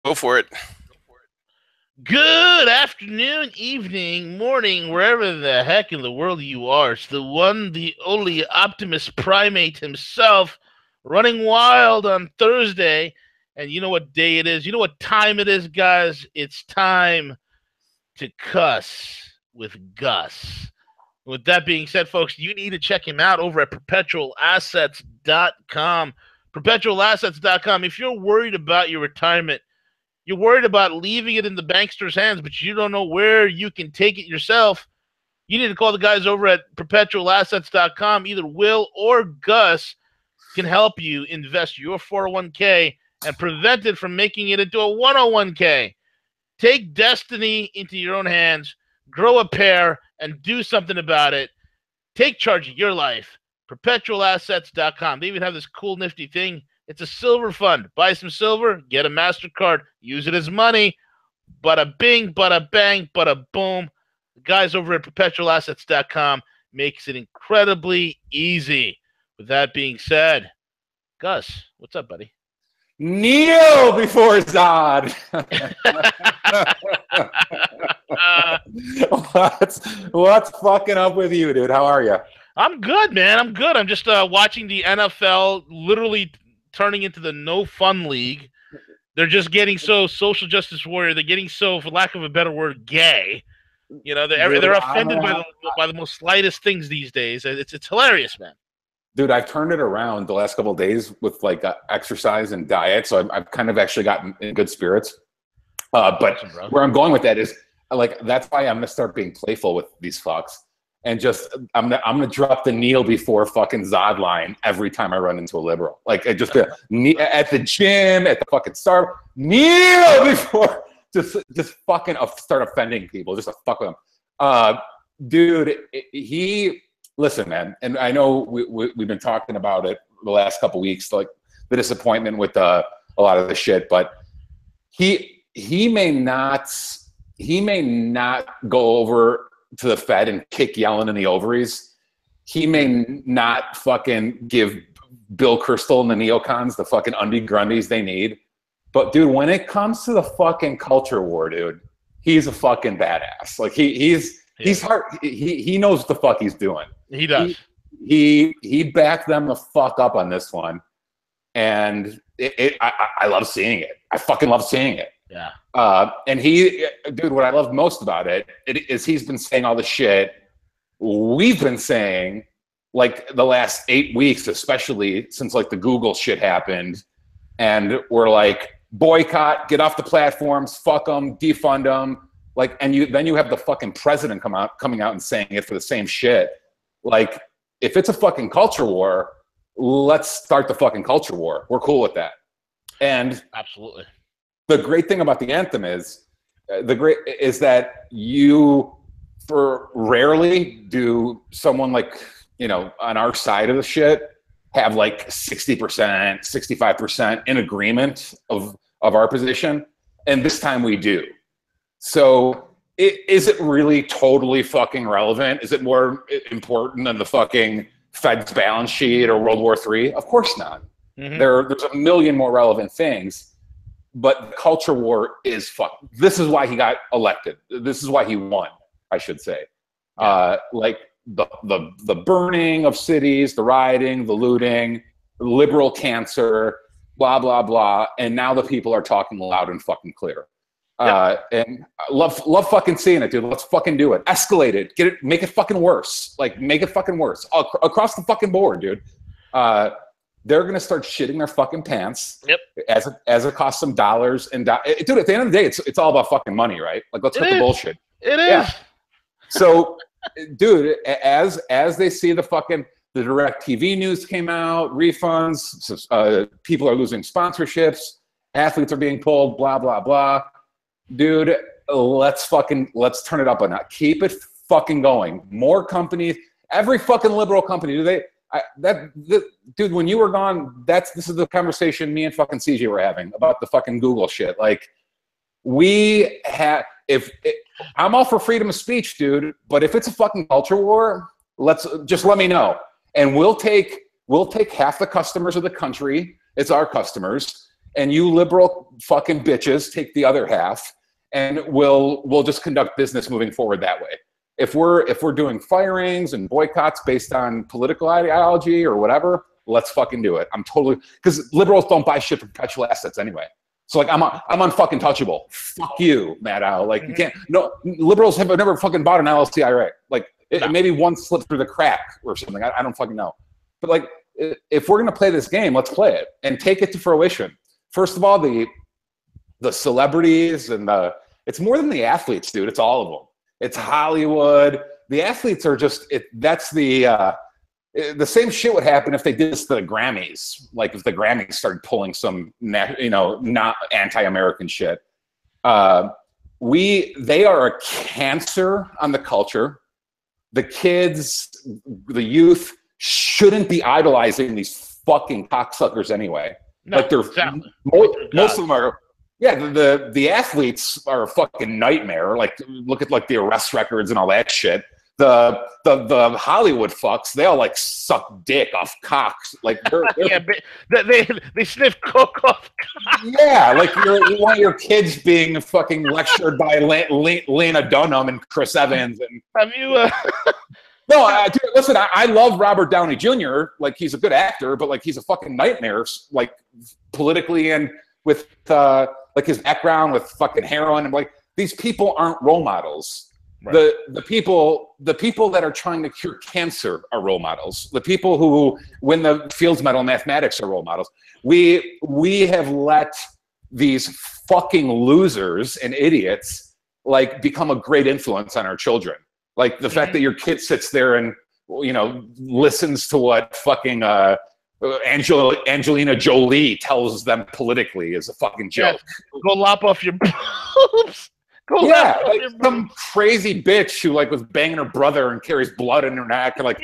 Go for it. Good afternoon, evening, morning, wherever the heck in the world you are. It's the one, the only Optimus Primate himself running wild on Thursday. And you know what day it is? You know what time it is, guys? It's time to cuss with Gus. With that being said, folks, you need to check him out over at perpetualassets.com. Perpetualassets.com. If you're worried about your retirement, you're worried about leaving it in the bankster's hands, but you don't know where you can take it yourself, you need to call the guys over at perpetualassets.com. Either Will or Gus can help you invest your 401k and prevent it from making it into a 101k. Take destiny into your own hands, grow a pair, and do something about it. Take charge of your life. Perpetualassets.com. They even have this cool, nifty thing. It's a silver fund. Buy some silver, get a MasterCard, use it as money. Bada bing, bada bang, bada boom. The guys over at perpetualassets.com makes it incredibly easy. With that being said, Gus, what's up, buddy? Neo before Zod. What's fucking up with you, dude? How are you? I'm good, man. I'm good. I'm just watching the NFL literally turning into the no fun league. They're just getting so social justice warrior. They're getting so, for lack of a better word, gay. You know, they're offended by the most slightest things these days. It's hilarious, man. Dude, I've turned it around the last couple of days with like exercise and diet, so I've kind of actually gotten in good spirits. But awesome, where I'm going with that is like that's why I'm gonna start being playful with these fucks. And just, I'm gonna drop the kneel before fucking Zod line every time I run into a liberal. Like, just at the gym, at the fucking start, kneel before, just fucking start offending people, just to fuck with them. Dude, listen, man, and I know we've been talking about it the last couple weeks, like the disappointment with a lot of the shit, but he may not go over to the Fed and kick Yellen in the ovaries. He may not fucking give Bill Kristol and the neocons the fucking undie grundies they need. But dude, when it comes to the fucking culture war, dude, he's a fucking badass. Like he's hard. He knows what the fuck he's doing. He does. He backed them the fuck up on this one. And I love seeing it. I fucking love seeing it. Yeah. And dude, what I love most about it is he's been saying all the shit we've been saying like the last 8 weeks, especially since like the Google shit happened. And we're like, boycott, get off the platforms, fuck them, defund them. Like, and then you have the fucking president coming out and saying it for the same shit. Like, if it's a fucking culture war, let's start the fucking culture war. We're cool with that. And absolutely. The great thing about the anthem is that you, for rarely do someone like, you know, on our side of the shit have like 60%, 65% in agreement of our position. And this time we do. So is it really totally fucking relevant? Is it more important than the fucking Fed's balance sheet or World War III? Of course not. Mm-hmm. There's a million more relevant things. But the culture war is fuck. This is why he got elected. This is why he won, I should say. Like the burning of cities, the rioting, the looting, liberal cancer, blah, blah, blah. And now the people are talking loud and fucking clear. And I love fucking seeing it, dude. Let's fucking do it. Escalate it. Make it fucking worse. Like, make it fucking worse. Across the fucking board, dude. They're gonna start shitting their fucking pants. Yep. As it costs some dollars and dude. At the end of the day, it's all about fucking money, right? Like, let's cut the bullshit. It is. Yeah. So, dude, as they see the direct TV news came out, refunds, people are losing sponsorships, athletes are being pulled, blah blah blah. Dude, let's turn it up a notch. Keep it fucking going. More companies, every fucking liberal company. Dude, when you were gone, this is the conversation me and fucking CJ were having about the fucking Google shit. Like, I'm all for freedom of speech, dude, but if it's a fucking culture war, just let me know. And we'll take half the customers of the country. It's our customers. and you liberal fucking bitches take the other half, and we'll just conduct business moving forward that way. If we're doing firings and boycotts based on political ideology or whatever, let's fucking do it. I'm totally, because liberals don't buy shit for perpetual assets anyway. So like I'm unfucking touchable. Fuck you, Matt Owl. Like you can't. No, liberals have never fucking bought an LLC IRA. Like maybe one slipped through the crack or something. I don't fucking know. But like if we're gonna play this game, let's play it and take it to fruition. First of all, the celebrities and it's more than the athletes, dude. It's all of them. It's Hollywood. The athletes are just that's the same shit would happen if they did this to the Grammys. Like if the Grammys started pulling some, not anti-American shit. They are a cancer on the culture. The kids, the youth shouldn't be idolizing these fucking cocksuckers anyway. No, like they're exactly. most of them are. Yeah, the athletes are a fucking nightmare. Like look at like the arrest records and all that shit. The Hollywood fucks, they all like suck dick off cocks. Like they're yeah, they sniff coke off cock. Yeah, like you want your kids being fucking lectured by Lena Dunham and Chris Evans and have you No, dude, listen, I love Robert Downey Jr. Like he's a good actor, but like he's a fucking nightmare, like politically and with like his background with fucking heroin and like these people aren't role models. Right. The people that are trying to cure cancer are role models. The people who win the Fields Medal in mathematics are role models. We have let these fucking losers and idiots like become a great influence on our children. Like the fact that your kid sits there and listens to what fucking Angelina Jolie tells them politically is a fucking joke. Yeah, go lop off your boobs. Yeah, like some crazy bitch who like was banging her brother and carries blood in her neck and like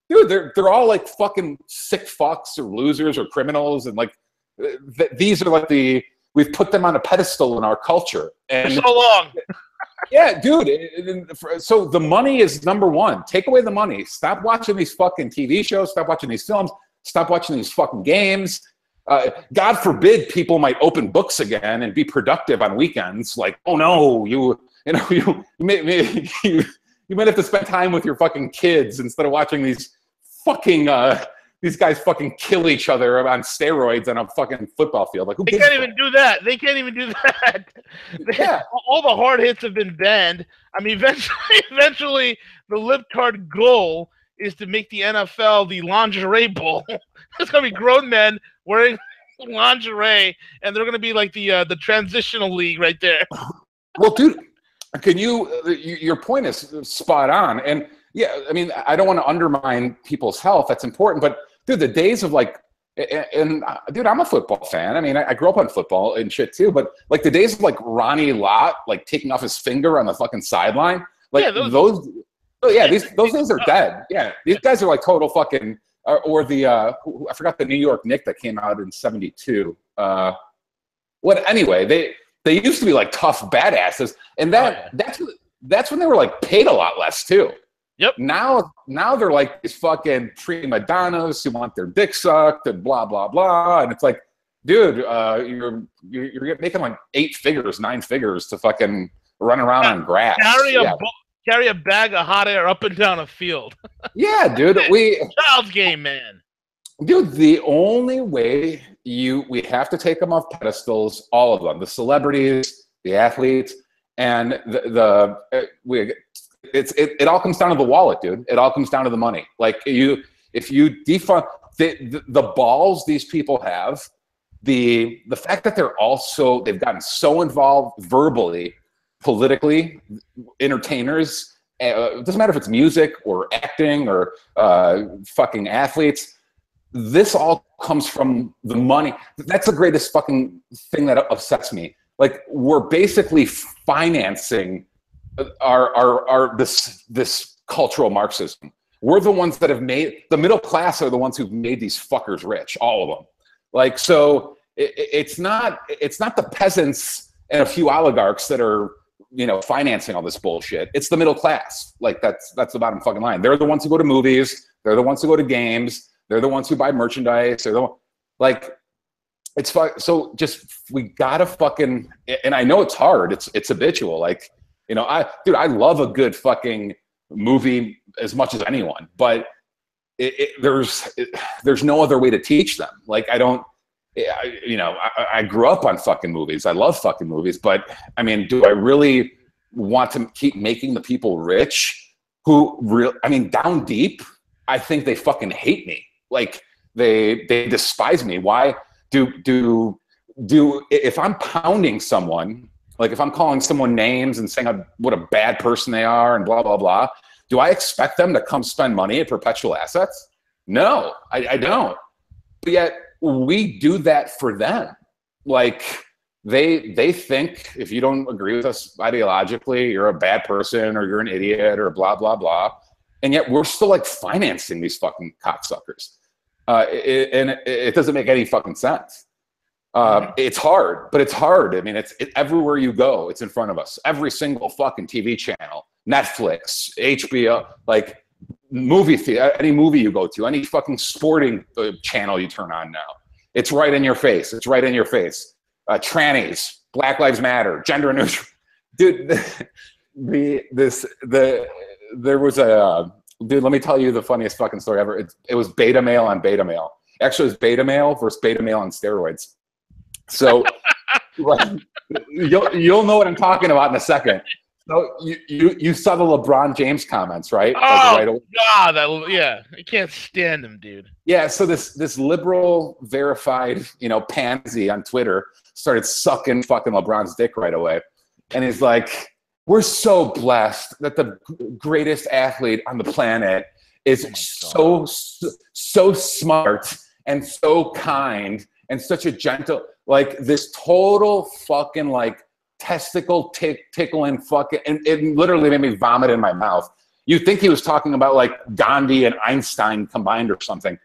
dude, they're all like fucking sick fucks or losers or criminals and like these are like we've put them on a pedestal in our culture and for so long. Yeah, dude. So the money is number one. Take away the money. Stop watching these fucking TV shows. Stop watching these films. Stop watching these fucking games. God forbid people might open books again and be productive on weekends. Like, oh no, you might have to spend time with your fucking kids instead of watching these fucking these guys fucking kill each other on steroids on a fucking football field. Like, they can't even do that. They can't even do that. Yeah. All the hard hits have been banned. I mean, eventually the libtard goal is to make the NFL the lingerie bowl. It's gonna be grown men wearing lingerie, and they're gonna be like the transitional league right there. Well, dude, can your point is spot on, and yeah, I mean, I don't want to undermine people's health. That's important, but dude, the days of like, and dude, I'm a football fan. I mean, I grew up on football and shit too, but like the days of like Ronnie Lott like taking off his finger on the fucking sideline, like those days are dead. Yeah, these guys are like total fucking. Or the I forgot the New York Knicks that came out in '72. Anyway, they used to be like tough badasses, and that's when they were like paid a lot less too. Yep. Now they're like these fucking prima donnas who want their dick sucked and blah blah blah, and it's like, dude, you're making like 8 figures, 9 figures to fucking run around on grass. Carry a bag of hot air up and down a field. Yeah, dude. Child's game, man. Dude, the only way we have to take them off pedestals, all of them, the celebrities, the athletes, and it all comes down to the wallet, dude. It all comes down to the money. Like if you defund the balls these people have, the fact that they've gotten so involved verbally, politically, entertainers, it doesn't matter if it's music or acting or fucking athletes, this all comes from the money. That's the greatest fucking thing that upsets me. Like, we're basically financing this cultural Marxism. We're the ones that have made, the middle class are the ones who've made these fuckers rich, all of them. Like, so it's not the peasants and a few oligarchs that are, financing all this bullshit. It's the middle class. Like, that's the bottom fucking line. They're the ones who go to movies. They're the ones who go to games. They're the ones who buy merchandise. They're the it's fun. So we gotta fucking, and I know it's hard. It's habitual. Like, you know, I love a good fucking movie as much as anyone, but there's no other way to teach them. Like, I grew up on fucking movies. I love fucking movies, but I mean, do I really want to keep making the people rich down deep, I think they fucking hate me. Like, they despise me. Why do if I'm pounding someone, like if I'm calling someone names and saying what a bad person they are and blah, blah, blah, do I expect them to come spend money at Perpetual Assets? No, I don't. But yet we do that for them. Like, they think if you don't agree with us ideologically, you're a bad person or you're an idiot or blah, blah, blah. And yet we're still like financing these fucking cocksuckers. And it doesn't make any fucking sense. It's hard, but it's hard. I mean, it's everywhere you go, it's in front of us. Every single fucking TV channel, Netflix, HBO, like movie theater, any movie you go to, any fucking sporting channel you turn on now, it's right in your face. It's right in your face. Trannies, Black Lives Matter, gender neutral. Dude, there was a dude. Let me tell you the funniest fucking story ever. It was beta male on beta male. Actually, it was beta male versus beta male on steroids. So you'll know what I'm talking about in a second. So you saw the LeBron James comments, right? Oh, God, I can't stand him, dude. Yeah, so this liberal verified, pansy on Twitter started sucking fucking LeBron's dick right away. And he's like, we're so blessed that the greatest athlete on the planet is so smart and so kind and such a gentle, like this total fucking like testicle tickling fucking, and it literally made me vomit in my mouth. You'd think he was talking about like Gandhi and Einstein combined or something.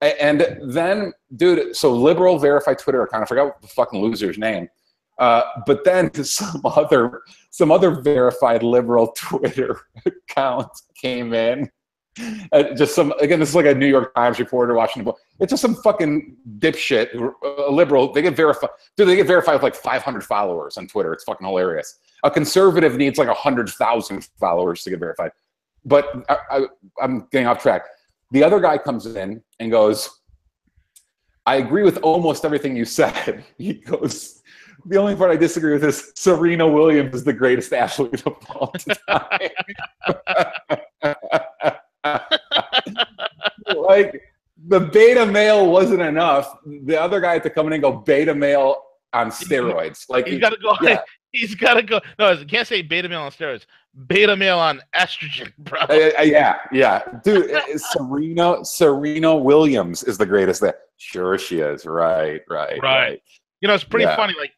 And then, dude, so liberal verified Twitter account, I forgot what the fucking loser's name. But then some other verified liberal Twitter account came in. This is like a New York Times reporter, Washington Post. It's just some fucking dipshit, liberal. They get verified. Dude, they get verified with like 500 followers on Twitter. It's fucking hilarious. A conservative needs like 100,000 followers to get verified. But I'm getting off track. The other guy comes in and goes, I agree with almost everything you said. He goes, the only part I disagree with is Serena Williams is the greatest athlete of all time. Like, the beta male wasn't enough. The other guy had to come in and go beta male on steroids. Like, he's got to go. Yeah. He's got to go. No, you can't say beta male on steroids. Beta male on estrogen, bro. Yeah. Dude, Serena Williams is the greatest. Sure she is. Right. It's pretty funny. Like,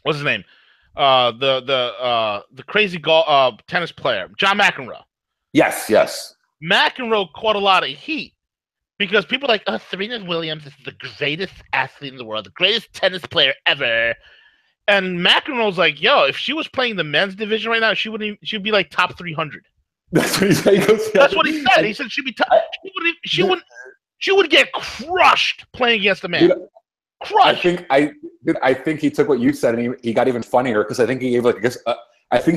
what's his name? The crazy tennis player, John McEnroe. Yes. McEnroe caught a lot of heat because people are like, Serena Williams is the greatest athlete in the world, the greatest tennis player ever. And McEnroe's like, yo, if she was playing the men's division right now, she'd be like top 300. That's what he said. That's what he said. He said she'd be top. She would get crushed playing against a man. Dude, crushed. I think he took what you said and he got even funnier because I think he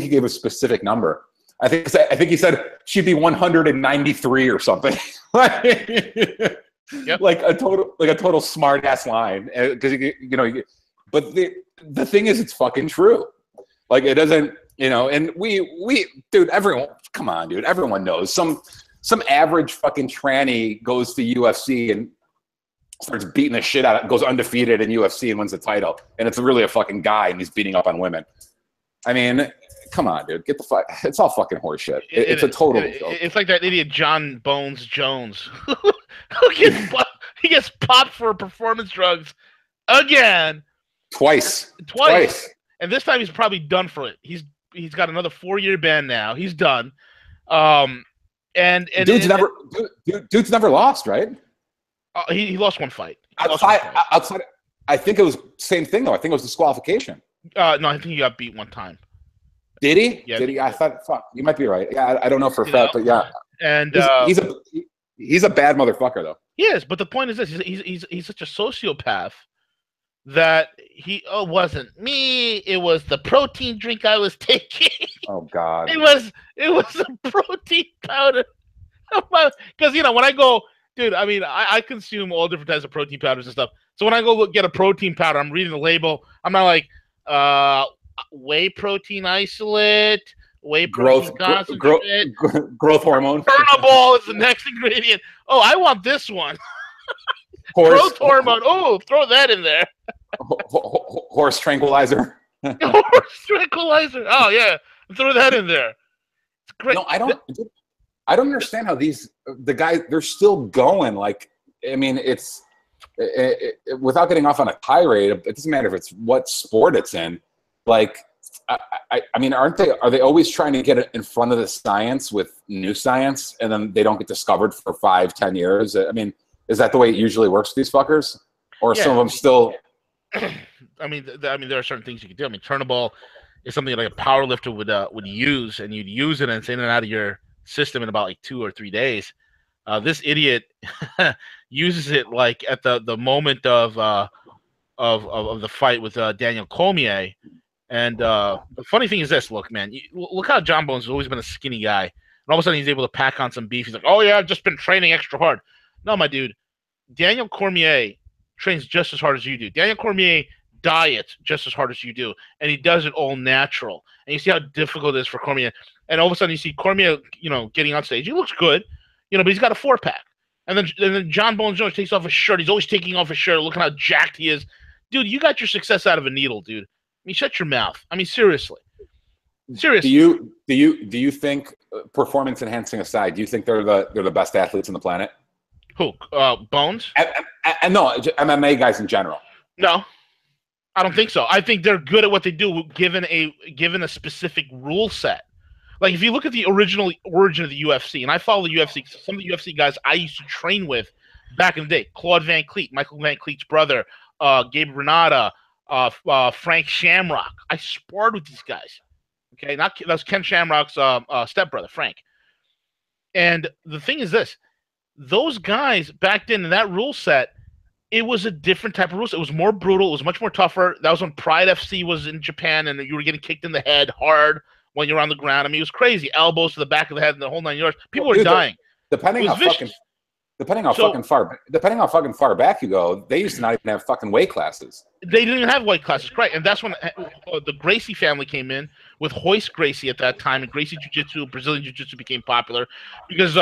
gave a specific number. I think he said she'd be 193 or something. Yep. Like a total smart ass line because but the thing is, it's fucking true. Like, it doesn't, and we dude, everyone, come on, dude, everyone knows some average fucking tranny goes to UFC and starts beating the shit out of, goes undefeated in UFC and wins the title, and it's really a fucking guy and he's beating up on women. I mean, come on, dude, get the fuck. It's all fucking horseshit. It's a total joke. It's like that idiot John Bones Jones he gets popped for performance drugs again. Twice. And this time he's probably done for it. He's got another 4-year ban now. He's done. And dude's never lost, right? He lost one fight. Outside, I think it was same thing though. I think it was disqualification. No, I think he got beat one time. Did he? Yeah. Did he? I thought. Fuck, you might be right. Yeah, I don't know for a fact, but yeah. And He's a bad motherfucker, though. He is, but the point is this: he's such a sociopath that it wasn't me. It was the protein drink I was taking. Oh God! It was a protein powder. Because when I go, dude, I mean, I consume all different types of protein powders and stuff. So when I go get a protein powder, I'm reading the label. I'm not like whey protein isolate, whey protein concentrate, growth hormone. Turnable is the next ingredient. Oh, I want this one. Growth hormone. Oh, throw that in there. Horse tranquilizer. Horse tranquilizer. Oh yeah, throw that in there. It's great. No, I don't understand how the guys, they're still going. Like, I mean, it's without getting off on a tirade. It doesn't matter if it's what sport it's in. Like, I mean, are they always trying to get in front of the science with new science, and then they don't get discovered for 5-10 years? I mean, is that the way it usually works for these fuckers, or some of them still? I mean, there are certain things you can do. I mean, Turnable is something like a power lifter would use, and you'd use it, and it's in and out of your system in about like 2 or 3 days. This idiot uses it like at the moment of the fight with Daniel Cormier. And the funny thing is this: look, man, look how John Bones has always been a skinny guy, and all of a sudden he's able to pack on some beef. He's like, "Oh yeah, I've just been training extra hard." No, my dude, Daniel Cormier trains just as hard as you do. Daniel Cormier diets just as hard as you do, and he does it all natural. And you see how difficult it is for Cormier. And all of a sudden you see Cormier, getting on stage. He looks good, but he's got a 4-pack. And then John Bones Jones takes off his shirt. He's always taking off his shirt, looking how jacked he is. Dude, you got your success out of a needle, dude. I mean, shut your mouth. I mean, seriously. Seriously. Do you think, performance enhancing aside, do you think they're the best athletes on the planet? Who? Bones? And no, MMA guys in general. No, I don't think so. I think they're good at what they do, given a specific rule set. Like if you look at the original origin of the UFC, and I follow the UFC, some of the UFC guys I used to train with back in the day: Claude Van Cleet, Michael Van Cleet's brother, Gabe Renata, Frank Shamrock. I sparred with these guys. Okay, that was Ken Shamrock's stepbrother, Frank. And the thing is this: those guys back then in that rule set, it was a different type of rule set. It was more brutal. It was much more tougher. That was when Pride FC was in Japan, and you were getting kicked in the head hard when you're on the ground. I mean, it was crazy. Elbows to the back of the head and the whole 9 yards. People were dying. Depending how fucking far back you go, they used to not even have fucking weight classes. They didn't even have weight classes, right? And that's when the Gracie family came in with Hoist Gracie at that time, and Gracie Jiu-Jitsu, Brazilian Jiu-Jitsu became popular because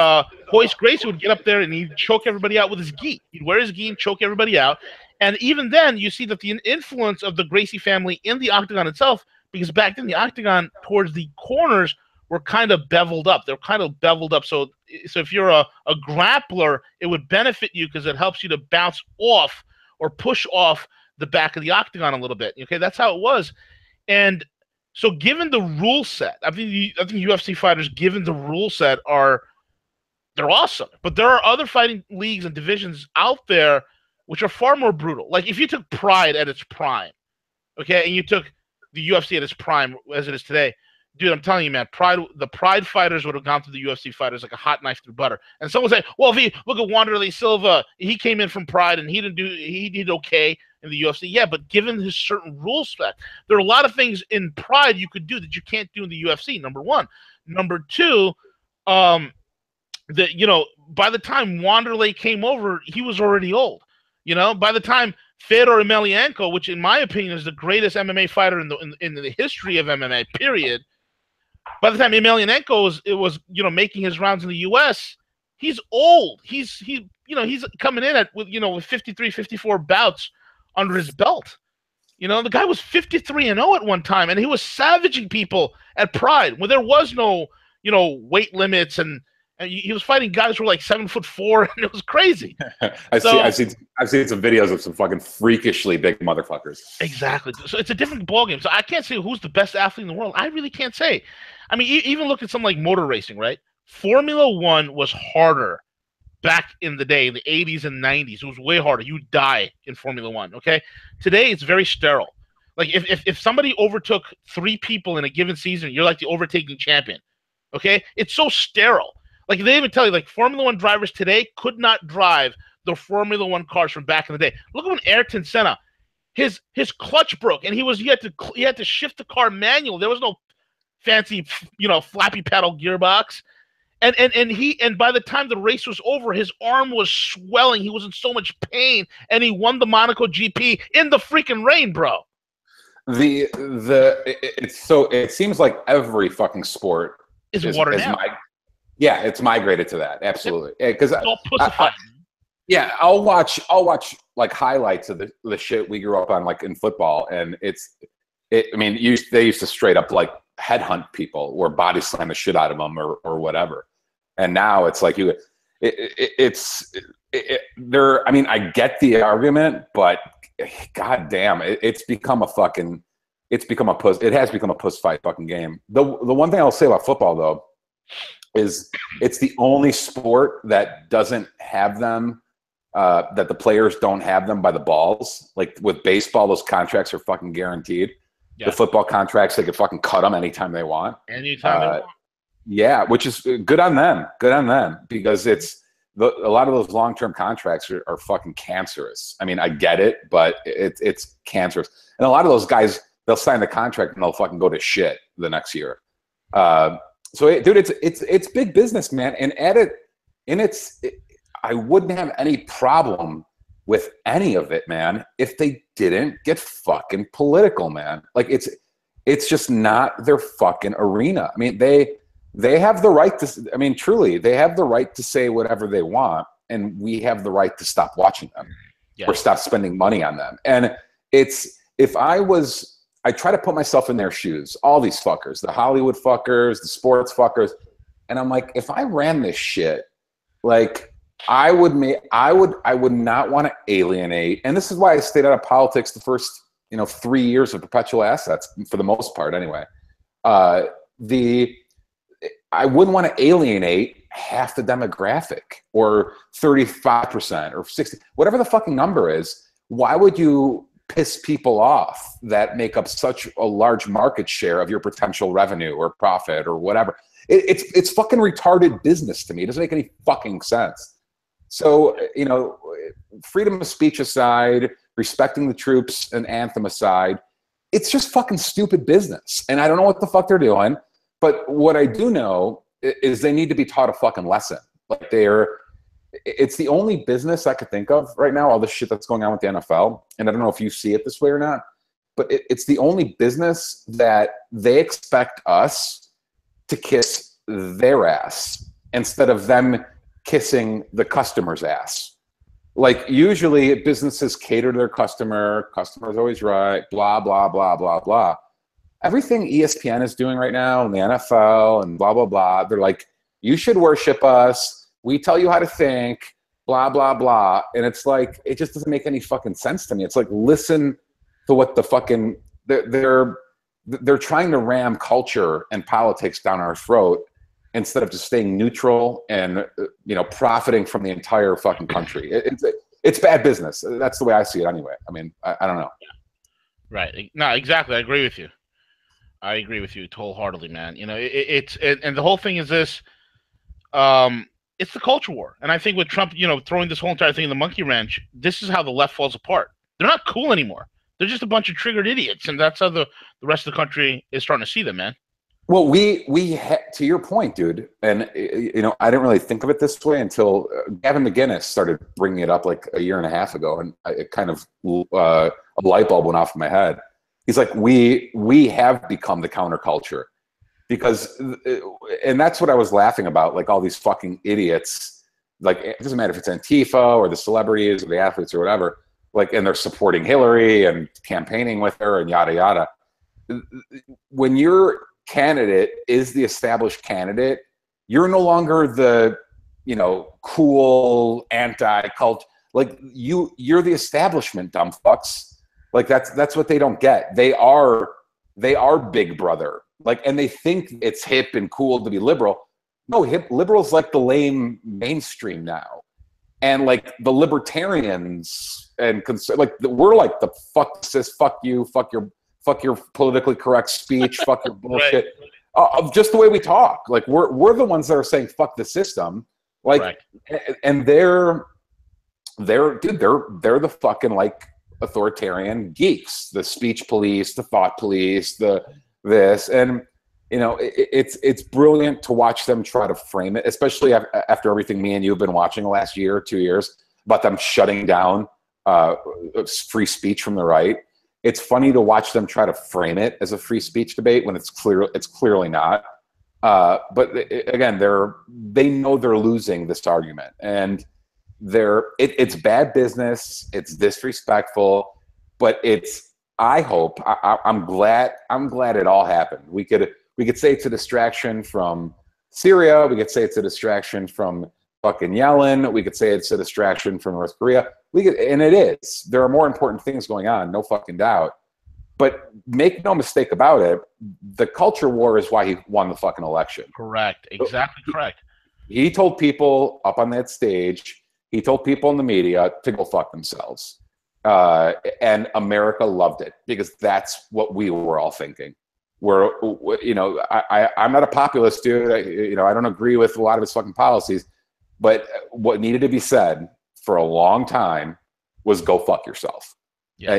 Hoist Gracie would get up there and he'd choke everybody out with his gi. He'd wear his gi and choke everybody out. And even then, you see that the influence of the Gracie family in the octagon itself, because back then the octagon towards the corners were kind of beveled up. They're kind of beveled up. So if you're a grappler, it would benefit you because it helps you to bounce off or push off the back of the octagon a little bit. Okay, that's how it was. And so given the rule set, I think UFC fighters, given the rule set, they're awesome. But there are other fighting leagues and divisions out there which are far more brutal. Like if you took Pride at its prime, okay, and you took the UFC at its prime as it is today, dude, I'm telling you, man, the Pride fighters would have gone through the UFC fighters like a hot knife through butter. And someone say, well, if you look at Wanderlei Silva, he came in from Pride and he did okay in the UFC. Yeah, but given his certain rule set, there are a lot of things in Pride you could do that you can't do in the UFC. Number one. Number two, by the time Wanderlei came over, he was already old. By the time Fedor Emelianenko, which in my opinion is the greatest MMA fighter in the history of MMA, period. By the time Emelianenko was making his rounds in the U.S., he's old. He's coming in with 53, 54 bouts under his belt. The guy was 53-0 at one time, and he was savaging people at Pride when there was no weight limits, and he was fighting guys who were like 7'4", and it was crazy. I've seen some videos of some fucking freakishly big motherfuckers. Exactly. So it's a different ballgame. So I can't say who's the best athlete in the world. I really can't say. I mean, even look at something like motor racing, right? Formula One was harder back in the day, in the 80s and 90s. It was way harder. You die in Formula One, okay? Today, it's very sterile. Like, if somebody overtook 3 people in a given season, you're like the overtaking champion, okay? It's so sterile. Like they even tell you, like Formula One drivers today could not drive the Formula One cars from back in the day. Look at when Ayrton Senna, his clutch broke, and he had to shift the car manual. There was no fancy, flappy pedal gearbox. And by the time the race was over, his arm was swelling. He was in so much pain, and he won the Monaco GP in the freaking rain, bro. It seems like every fucking sport is watered down. Yeah, it's migrated to that. Absolutely. Because I'll watch like highlights of the shit we grew up on, like in football, and they used to straight up like headhunt people or body slam the shit out of them or whatever. And now it's like I get the argument, but god damn, it has become a puss fight fucking game. The one thing I'll say about football though is it's the only sport that doesn't have them, that the players don't have them by the balls. Like with baseball, those contracts are fucking guaranteed. Yeah. The football contracts, they can fucking cut them anytime they want. Anytime they want. Yeah, which is good on them. Good on them, because a lot of those long-term contracts are fucking cancerous. I mean, I get it, but it's cancerous. And a lot of those guys, they'll sign the contract and they'll fucking go to shit the next year. Dude, it's big business, man. And I wouldn't have any problem with any of it, man, if they didn't get fucking political, man. Like it's just not their fucking arena. I mean, they have the right to. I mean, truly, they have the right to say whatever they want, and we have the right to stop watching them or stop spending money on them. And I try to put myself in their shoes, all these fuckers, the Hollywood fuckers, the sports fuckers. And I'm like, if I ran this shit, like I would not want to alienate. And this is why I stayed out of politics the first, 3 years of perpetual assets, for the most part anyway. I wouldn't want to alienate half the demographic or 35% or 60, whatever the fucking number is. Why would you piss people off that make up such a large market share of your potential revenue or profit or whatever? It's fucking retarded business to me. It doesn't make any fucking sense. So, freedom of speech aside, respecting the troops and anthem aside, it's just fucking stupid business. And I don't know what the fuck they're doing, but what I do know is they need to be taught a fucking lesson. Like it's the only business I could think of right now, all the shit that's going on with the NFL. And I don't know if you see it this way or not, but it's the only business that they expect us to kiss their ass instead of them kissing the customer's ass. Like usually businesses cater to their customer's always right, blah, blah, blah, blah, blah. Everything ESPN is doing right now and the NFL and blah, blah, blah, they're like, you should worship us. We tell you how to think, blah, blah, blah. And it's like, it just doesn't make any fucking sense to me. It's like, listen to what the fucking, they're trying to ram culture and politics down our throat instead of just staying neutral and, profiting from the entire fucking country. It's bad business. That's the way I see it anyway. I mean, I don't know. Right. No, exactly. I agree with you. I agree with you wholeheartedly, man. And the whole thing is this, it's the culture war. And I think with Trump, throwing this whole entire thing in the monkey wrench, this is how the left falls apart. They're not cool anymore. They're just a bunch of triggered idiots. And that's how the rest of the country is starting to see them, man. Well, to your point, dude, and, I didn't really think of it this way until Gavin McInnes started bringing it up like a year and a half ago. And it kind of, a light bulb went off in my head. He's like, we have become the counterculture. Because, and that's what I was laughing about, like all these fucking idiots, like it doesn't matter if it's Antifa or the celebrities or the athletes or whatever, like, and they're supporting Hillary and campaigning with her and yada, yada. When your candidate is the established candidate, you're no longer the, cool anti-cult, like you're the establishment, dumb fucks. Like that's what they don't get. They are Big Brother. Like, and they think it's hip and cool to be liberal. No, liberal's like the lame mainstream now. And like the libertarians and we're like the fuck this, fuck you, fuck your politically correct speech, fuck your bullshit. Right. of just the way we talk. Like we're the ones that are saying fuck the system. Like, Right. And they're the fucking like authoritarian geeks, the speech police, the thought police, this, and you know, it's brilliant to watch them try to frame it, especially after everything me and you have been watching the last year or 2 years about them shutting down free speech from the right. It's funny to watch them try to frame it as a free speech debate when it's clearly not. But again, they know they're losing this argument, and it's bad business. It's disrespectful, but I'm glad it all happened. We could say it's a distraction from Syria. We could say it's a distraction from fucking Yellen. We could say it's a distraction from North Korea. And it is. There are more important things going on, no fucking doubt. But make no mistake about it, the culture war is why he won the fucking election. Correct. Exactly correct. He told people up on that stage, he told people in the media to go fuck themselves. And America loved it because that's what we were all thinking. I'm not a populist dude. I don't agree with a lot of his fucking policies, but what needed to be said for a long time was go fuck yourself. Yeah.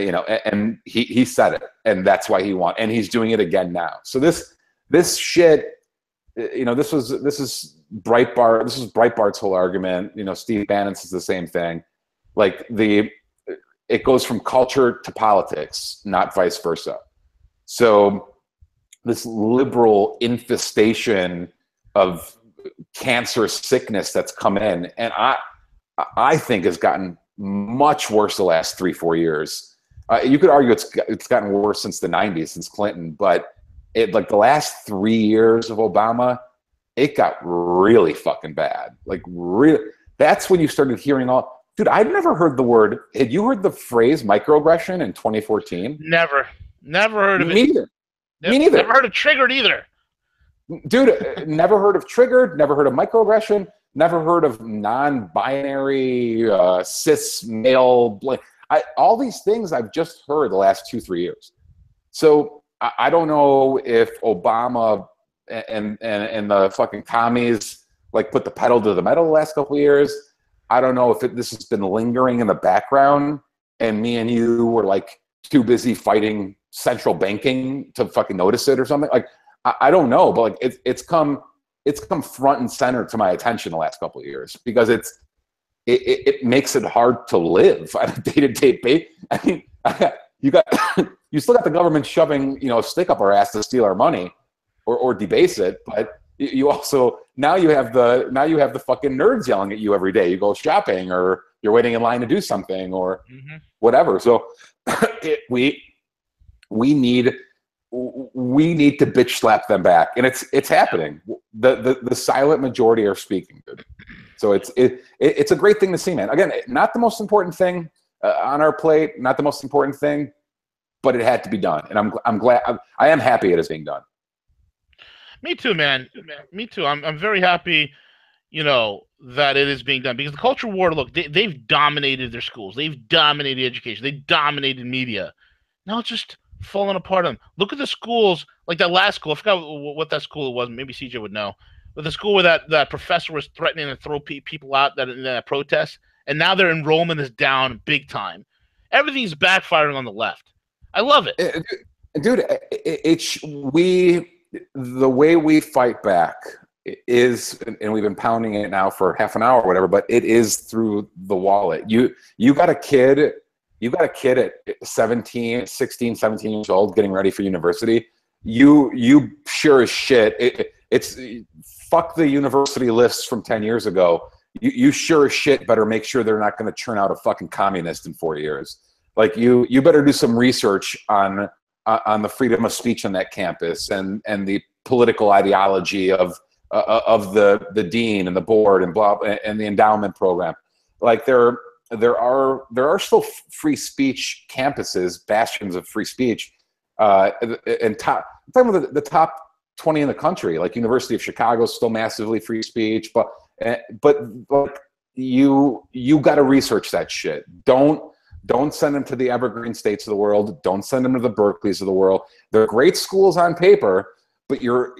And he said it, and that's why he won, and he's doing it again now. So this shit, this is Breitbart. This is Breitbart's whole argument. Steve Bannon says the same thing. Like it goes from culture to politics, not vice versa. So this liberal infestation of cancerous sickness that's come in, and I think has gotten much worse the last 3-4 years. You could argue it's gotten worse since the 90s, since Clinton, but like the last 3 years of Obama, it got really fucking bad. Like really, that's when you started hearing dude, I'd never heard the word. Had you heard the phrase microaggression in 2014? Never heard of it. Me neither. Me neither. Never heard of triggered either. Dude, never heard of triggered, never heard of microaggression, never heard of non-binary, cis male, all these things I've just heard the last 2-3 years. So I don't know if Obama and the fucking commies like put the pedal to the metal the last couple of years. I don't know if this has been lingering in the background and me and you were like too busy fighting central banking to fucking notice it or something. Like, I don't know, but like it's come front and center to my attention the last couple of years because it makes it hard to live on a day-to-day basis. I mean, you still got the government shoving a stick up our ass to steal our money or debase it, but you also now you have the fucking nerds yelling at you every day. You go shopping or you're waiting in line to do something or whatever. So we need to bitch slap them back, and it's happening. The silent majority are speaking, dude. So it's a great thing to see, man. Again, not the most important thing on our plate, not the most important thing, but it had to be done, and I'm glad. I am happy it is being done. Me too, man. Me too. I'm very happy, that it is being done because the culture war. Look, they've dominated their schools. They've dominated education. They dominated media. Now it's just falling apart on them. Look at the schools, like that last school. I forgot what that school was. Maybe CJ would know. But the school where that professor was threatening to throw people out in that protest, and now their enrollment is down big time. Everything's backfiring on the left. I love it, dude. The way we fight back is, and we've been pounding it now for half an hour or whatever, but it is through the wallet. You got a kid at 16, 17 years old getting ready for university. You sure as shit. It's fuck the university lists from 10 years ago. You sure as shit better make sure they're not going to churn out a fucking communist in 4 years. Like you better do some research on the freedom of speech on that campus and the political ideology of the dean and the board and blah and the endowment program. Like there are still free speech campuses, bastions of free speech, and I'm talking about the top 20 in the country. Like University of Chicago is still massively free speech, but like you got to research that shit. Don't send them to the Evergreen States of the world. Don't send them to the Berkeleys of the world. They're great schools on paper, but your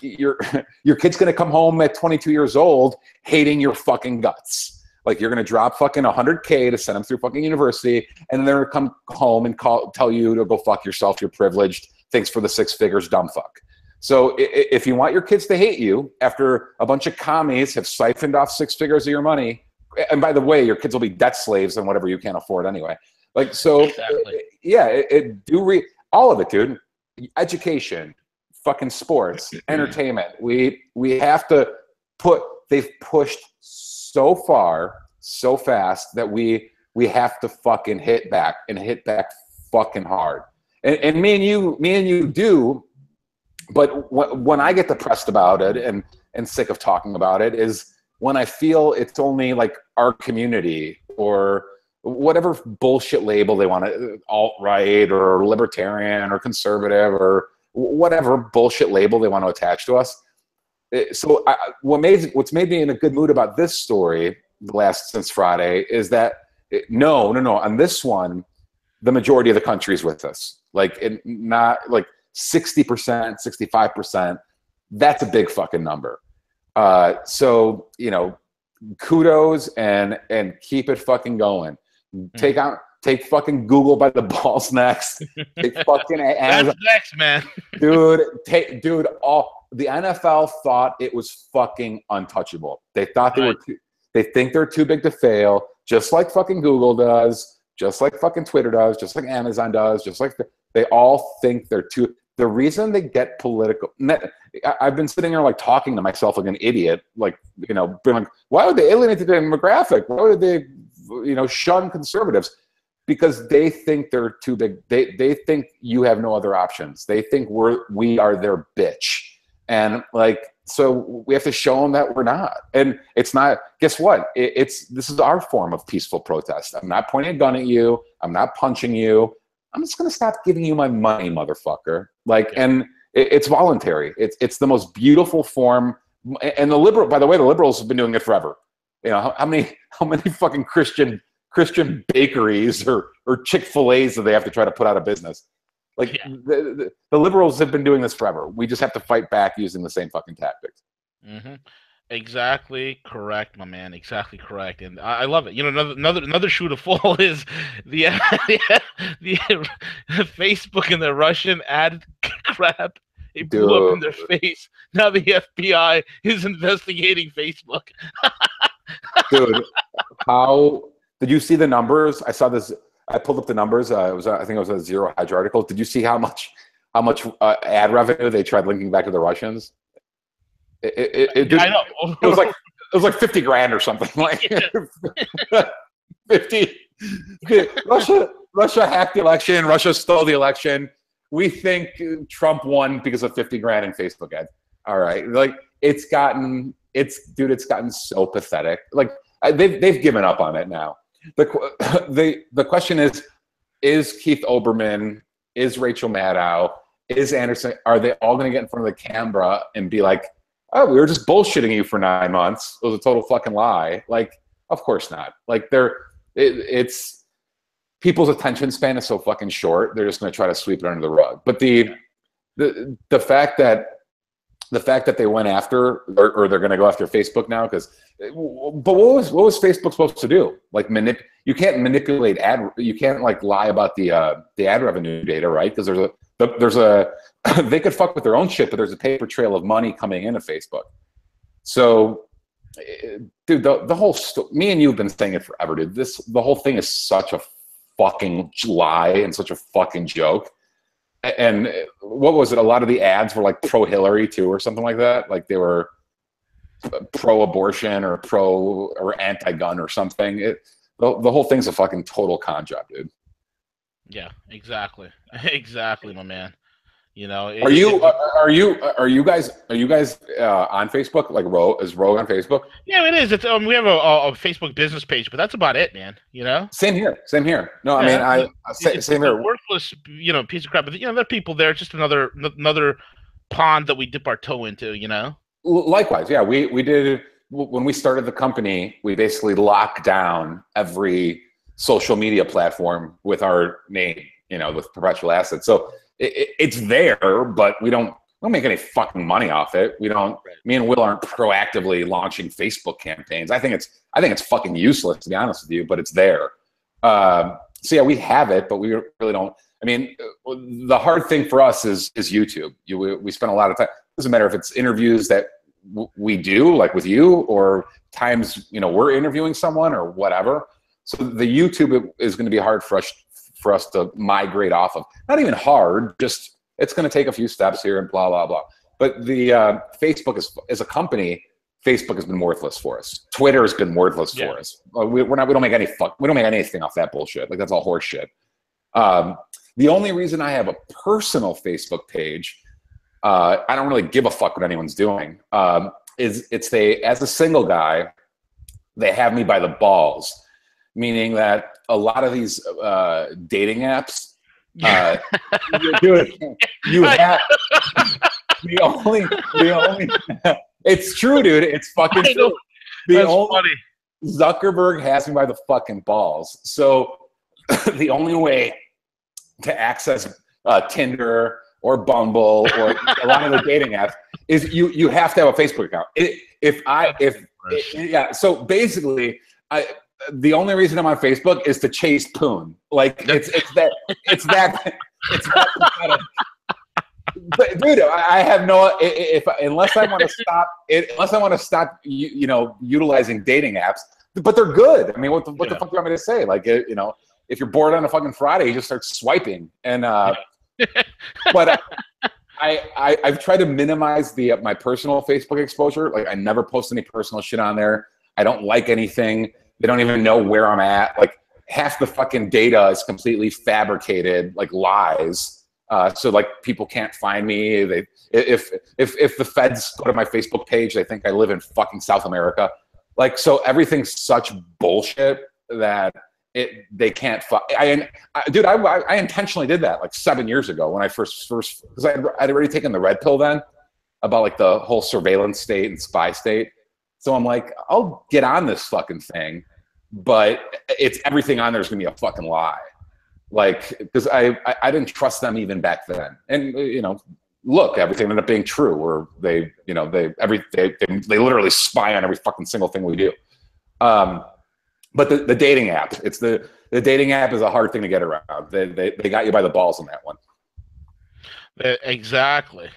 kid's gonna come home at 22 years old hating your fucking guts. Like, you're gonna drop fucking $100K to send them through fucking university, and then they're gonna come home and tell you to go fuck yourself. You're privileged. Thanks for the 6 figures, dumb fuck. So if you want your kids to hate you after a bunch of commies have siphoned off 6 figures of your money, and by the way, your kids will be debt slaves on whatever you can't afford anyway. Like, so Exactly. yeah, all of it, dude. Education, fucking sports, entertainment. We have to they've pushed so far, so fast that we have to fucking hit back fucking hard. And me and you do, but when I get depressed about it and sick of talking about it is when I feel it's only like our community or whatever bullshit label they want to, alt-right or libertarian or conservative or whatever bullshit label they want to attach to us. So what's made me in a good mood about this story since Friday is that no, on this one, the majority of the country is with us. Like, not like 60%, 65%. That's a big fucking number. So, you know, kudos and keep it fucking going. Take fucking Google by the balls next. Take fucking Amazon. That's next, man. Dude, the NFL thought it was fucking untouchable. They thought they think they're too big to fail, just like fucking Google does, just like fucking Twitter does, just like Amazon does, just like they all think they're too. The reason they get political, I've been sitting here like talking to myself like an idiot, like, you know, being like, why would they alienate the demographic? Why would they, you know, shun conservatives? Because they think they're too big. They think you have no other options. They think we are their bitch. And like, so we have to show them that we're not. And it's not, guess what? This is our form of peaceful protest. I'm not pointing a gun at you. I'm not punching you. I'm just going to stop giving you my money, motherfucker. Like, and it's voluntary. It's the most beautiful form. And by the way, the liberals have been doing it forever. You know, how many fucking Christian bakeries or Chick-fil-A's do they have to try to put out of business? Like, the liberals have been doing this forever. We just have to fight back using the same fucking tactics. Mm-hmm. Exactly correct, my man. Exactly correct, and I love it. You know, another shoe to fall is the Facebook and the Russian ad crap. It blew up in their face. Now the FBI is investigating Facebook. Dude, how did you see the numbers? I saw this. I pulled up the numbers. I think it was a Zero Hedge article. Did you see how much ad revenue they tried linking back to the Russians? I know. It was like 50 grand or something. Like 50. Russia hacked the election. Russia stole the election. We think Trump won because of 50 grand in Facebook ads. All right, like it's gotten so pathetic. Like they've given up on it now. The question is Keith Olbermann, is Rachel Maddow, is Anderson, are they all going to get in front of the camera and be like, oh, we were just bullshitting you for 9 months. It was a total fucking lie. Like, of course not. Like it's people's attention span is so fucking short. They're just going to try to sweep it under the rug. But the fact that they went after, or they're going to go after Facebook now, but what was Facebook supposed to do? Like you can't manipulate you can't like lie about the ad revenue data, right? Because there's a they could fuck with their own shit, but there's a paper trail of money coming into Facebook. So, dude, the whole me and you have been saying it forever, dude. The whole thing is such a fucking lie and such a fucking joke. And what was it? A lot of the ads were like pro-Hillary too, or something like that. Like they were pro-abortion or or anti-gun or something. The whole thing's a fucking total con job, dude. Yeah, exactly, exactly, my man. You know, are you guys on Facebook? Like, is Rogue on Facebook? Yeah, it is. It's we have a Facebook business page, but that's about it, man. You know. Same here. No, yeah, I mean, same here. Worthless, piece of crap. But there are people there. Just another pond that we dip our toe into. You know. Likewise, yeah. We did when we started the company. We basically locked down every social media platform with our name. You know, with Perpetual Assets. So. It's there, but we're don't make any fucking money off it. We don't. Right. Me and Will aren't proactively launching Facebook campaigns. I think it's fucking useless, to be honest with you. But it's there. So yeah, we have it, but we really don't. I mean, the hard thing for us is YouTube. We spend a lot of time. It doesn't matter if it's interviews that we do, like with you, or times we're interviewing someone or whatever. So the YouTube is going to be hard for us to migrate off of. Not even hard, just it's going to take a few steps here and blah blah blah. But the Facebook as a company, Facebook has been worthless for us. Twitter has been worthless for us. We don't make anything off that bullshit. Like, that's all horse shit. The only reason I have a personal Facebook page, I don't really give a fuck what anyone's doing, is as a single guy, they have me by the balls, meaning that a lot of these dating apps, dude, you have the only it's true, dude. It's fucking true. That's funny. Zuckerberg has me by the fucking balls. So the only way to access Tinder or Bumble or a lot of the dating apps is you have to have a Facebook account. So basically, the only reason I'm on Facebook is to chase poon. Like, it's that pathetic. But dude, I have no unless I want to stop utilizing dating apps. But they're good. I mean, what the fuck do you want me to say? Like, if you're bored on a fucking Friday, you just start swiping. And but I've tried to minimize my personal Facebook exposure. Like, I never post any personal shit on there. I don't like anything. They don't even know where I'm at. Like, half the fucking data is completely fabricated, like lies. So like, people can't find me. If the feds go to my Facebook page, they think I live in fucking South America. Like, so everything's such bullshit that they can't dude, I intentionally did that like 7 years ago when I first because I'd already taken the red pill then about like the whole surveillance state and spy state. So I'm like, I'll get on this fucking thing, but it's everything on there is gonna be a fucking lie. Like, because I didn't trust them even back then. And look, everything ended up being true. Where they literally spy on every fucking single thing we do. But the dating app, the dating app is a hard thing to get around. They got you by the balls on that one. Exactly.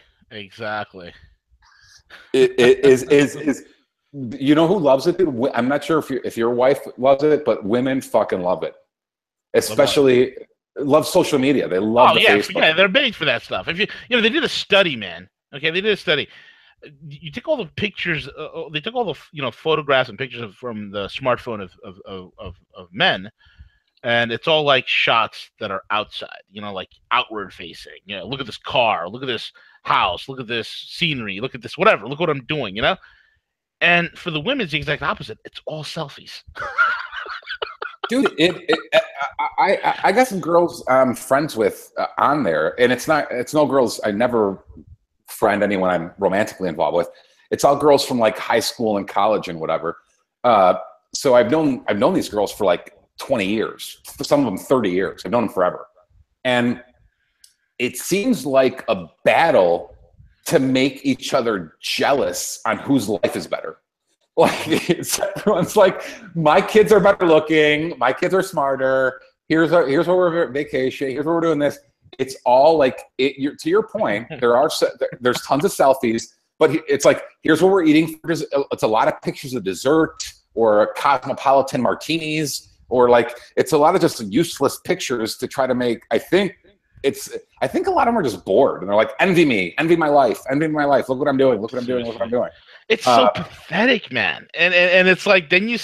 It is. You know who loves it? I'm not sure if your wife loves it, but women fucking love it. Especially love social media. They love Facebook. Yeah, they're big for that stuff. If they did a study, man. Okay, they did a study. You take all the pictures. They took all the photographs and pictures from the smartphone of men, and it's all like shots that are outside. Like outward facing. Look at this car. Look at this house. Look at this scenery. Look at this whatever. Look what I'm doing. And for the women, it's the exact opposite. It's all selfies. Dude, I got some girls I'm friends with on there, and it's no girls. I never friend anyone I'm romantically involved with. It's all girls from like high school and college and whatever. So I've known these girls for like 20 years. For some of them, 30 years. I've known them forever, and it seems like a battle to make each other jealous on whose life is better. Like, everyone's like, my kids are better looking, my kids are smarter, here's where we're on vacation, here's where we're doing this. It's all like, to your point, there's tons of selfies, but it's like, here's what we're eating. It's a lot of pictures of dessert or cosmopolitan martinis, or like, it's a lot of just useless pictures to try to make, I think a lot of them are just bored and they're like, envy me, envy my life, look what I'm doing, look what I'm doing. It's so pathetic, man. And it's like, then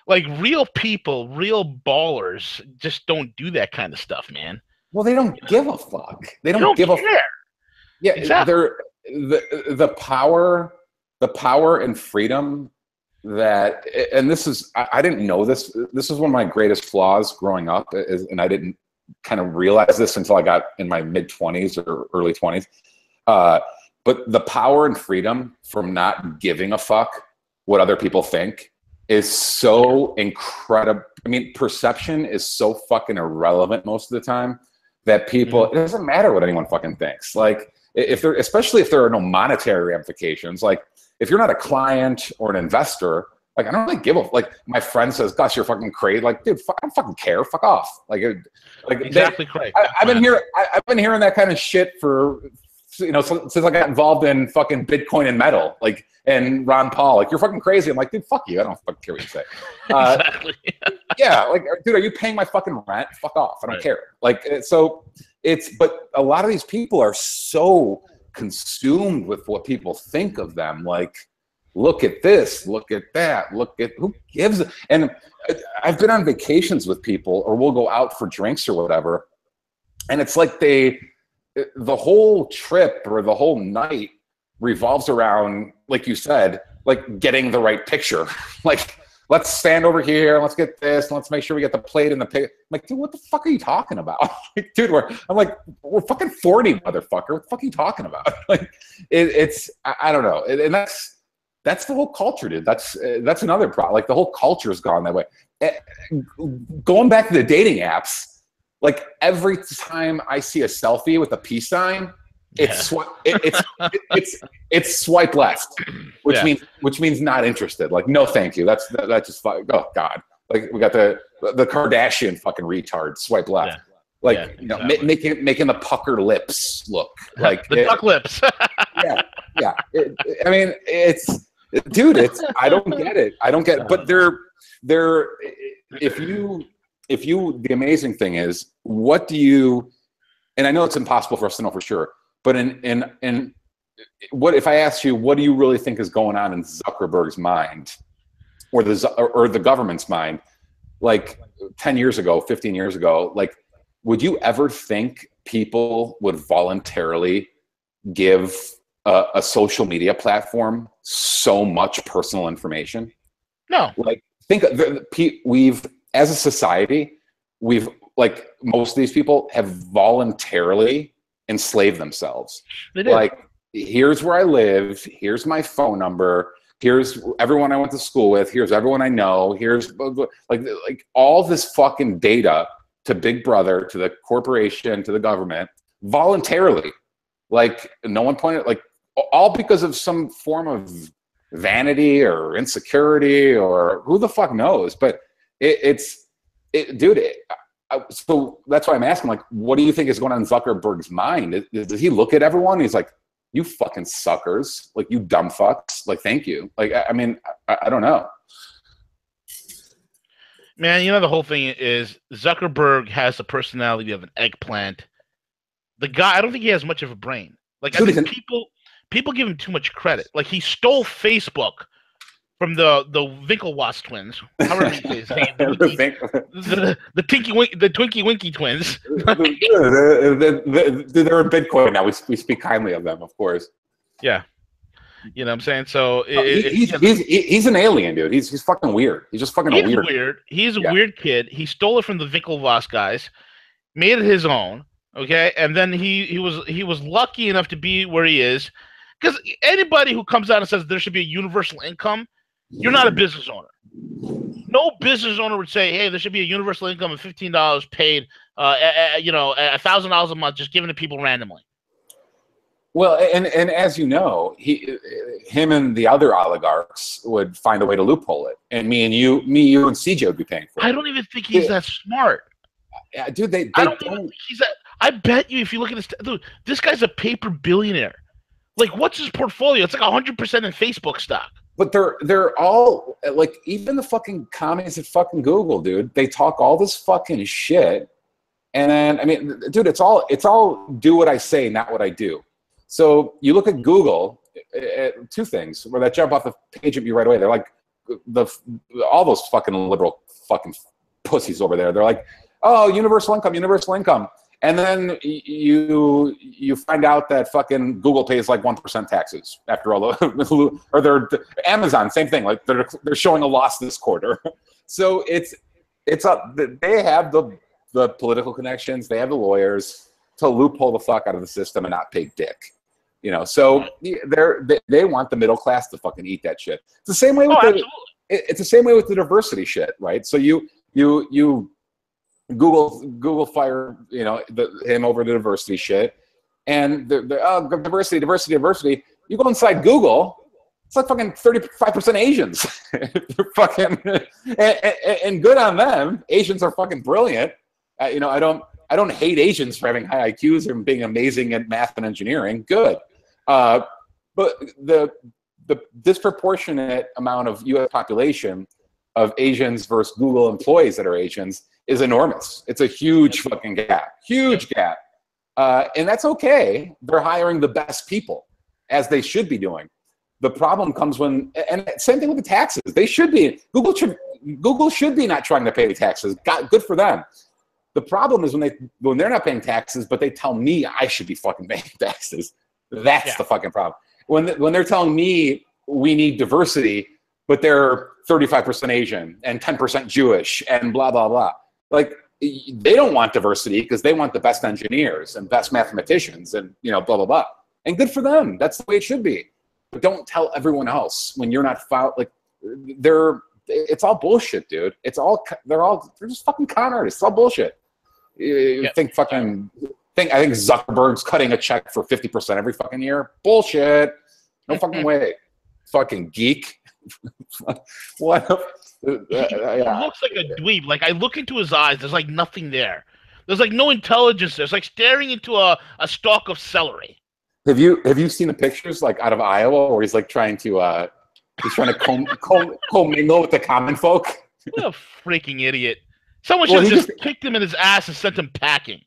like, real people, real ballers just don't do that kind of stuff, man. Well, they don't give a fuck. They don't give a fuck. Yeah, exactly. They're the power and freedom that, and this is, I didn't know this. This is one of my greatest flaws growing up, and I didn't kind of realize this until I got in my mid-20s or early 20s. But the power and freedom from not giving a fuck what other people think is so incredible. I mean, perception is so fucking irrelevant most of the time that people, it doesn't matter what anyone fucking thinks. Like, especially if there are no monetary ramifications. Like if you're not a client or an investor, like I don't really give a like. My friend says, "Gus, you're fucking crazy." Like, dude, I don't fucking care. Fuck off. Like exactly correct. I've been hearing that kind of shit for since I got involved in fucking Bitcoin and metal. Like, and Ron Paul, like, you're fucking crazy. I'm like, dude, fuck you. I don't fucking care what you say. Exactly. Yeah, like, dude, are you paying my fucking rent? Fuck off. I don't care. Like, so but a lot of these people are so consumed with what people think of them. Like, look at this, look at that, look at who gives it. And I've been on vacations with people, or we'll go out for drinks or whatever, and it's like the whole trip or the whole night revolves around, like you said, like getting the right picture. Like, let's stand over here, let's get this, and let's make sure we get the plate and the pig. I'm like, dude, what the fuck are you talking about? Like, dude, we're fucking 40, motherfucker. What the fuck are you talking about? Like, I don't know. And that's the whole culture, dude. That's another problem. Like, the whole culture's gone that way. Going back to the dating apps, like, every time I see a selfie with a peace sign, it's swipe left, which means not interested. Like, no, thank you. That's just oh god. Like, we got the Kardashian fucking retard swipe left. Yeah. Like, exactly. making the pucker lips look like the duck lips. Yeah. I mean, dude, I don't get it. But the amazing thing is, what do you, and I know it's impossible for us to know for sure, but in what if I asked you, what do you really think is going on in Zuckerberg's mind, or the government's mind, like 10 years ago, 15 years ago? Like, would you ever think people would voluntarily give a social media platform so much personal information? No. Like, as a society, like, most of these people have voluntarily enslaved themselves. They did. Like, here's where I live, here's my phone number, here's everyone I went to school with, here's everyone I know, here's like all this fucking data to Big Brother, to the corporation, to the government, voluntarily. Like, no one pointed, like, all because of some form of vanity or insecurity, or who the fuck knows. But dude, so that's why I'm asking, like, what do you think is going on in Zuckerberg's mind? Does he look at everyone and he's like, you fucking suckers, like, you dumb fucks, like, thank you? Like, I mean, I don't know. Man, the whole thing is, Zuckerberg has the personality of an eggplant. The guy, I don't think he has much of a brain. Like, I think people give him too much credit. Like, he stole Facebook from the Winklevoss twins. However you say his name. the Twinkie Winky twins. They're a Bitcoin now. We speak kindly of them, of course. Yeah. You know what I'm saying? So he's an alien, dude. He's fucking weird. He's just fucking weird. He's a weird kid. He stole it from the Winklevoss guys, made it his own. Okay, and then he was lucky enough to be where he is, because anybody who comes out and says there should be a universal income, you're not a business owner. No business owner would say, hey, there should be a universal income of $15 paid, $1,000 a month, just given to people randomly. Well, and as you know, him and the other oligarchs would find a way to loophole it, and me, you, and CJ would be paying for it. I don't even think he's that smart. Yeah, dude, I don't even think he's that. I bet you, if you look at this, dude, this guy's a paper billionaire. Like, what's his portfolio? It's like 100% in Facebook stock. But they're all, like, even the fucking commies at fucking Google, dude. They talk all this fucking shit, and then, I mean, dude, it's all do what I say, not what I do. So you look at Google, two things where that jump off the page at you right away. They're like all those fucking liberal fucking pussies over there. They're like, oh, universal income. And then you find out that fucking Google pays like 1% taxes after all the, or they're Amazon, same thing. Like, they're showing a loss this quarter. So it's up. They have the political connections. They have the lawyers to loophole the fuck out of the system and not pay dick. So they want the middle class to fucking eat that shit. It's the same way with it's the same way with the diversity shit, right? So you Google fire him over the diversity shit, and they're oh, diversity, diversity, diversity. You go inside Google, it's like fucking 35% Asians. They're fucking and good on them. Asians are fucking brilliant. You know, I don't hate Asians for having high IQs and being amazing at math and engineering. Good, but the disproportionate amount of U.S. population of Asians versus Google employees that are Asians is enormous. It's a huge fucking gap. Huge gap. And that's okay. They're hiring the best people, as they should be doing. The problem comes when, and same thing with the taxes. They should be, Google should be not trying to pay the taxes. Good for them. The problem is when they're not paying taxes, but they tell me I should be fucking paying taxes. That's the fucking problem. When they're telling me we need diversity, but they're 35% Asian and 10% Jewish and blah, blah, blah. Like, they don't want diversity because they want the best engineers and best mathematicians and, you know, blah, blah, blah. And good for them. That's the way it should be. But don't tell everyone else when you're not like, it's all bullshit, dude. They're just fucking con artists. It's all bullshit. I think Zuckerberg's cutting a check for 50% every fucking year. Bullshit. No fucking way. Fucking geek. What? He looks like a dweeb. Like, I look into his eyes, there's like nothing there. There's like no intelligence there. It's like staring into a stalk of celery. Have you seen the pictures like out of Iowa where he's like trying to commingle with the common folk? What a freaking idiot. Someone should have just kicked him in his ass and sent him packing.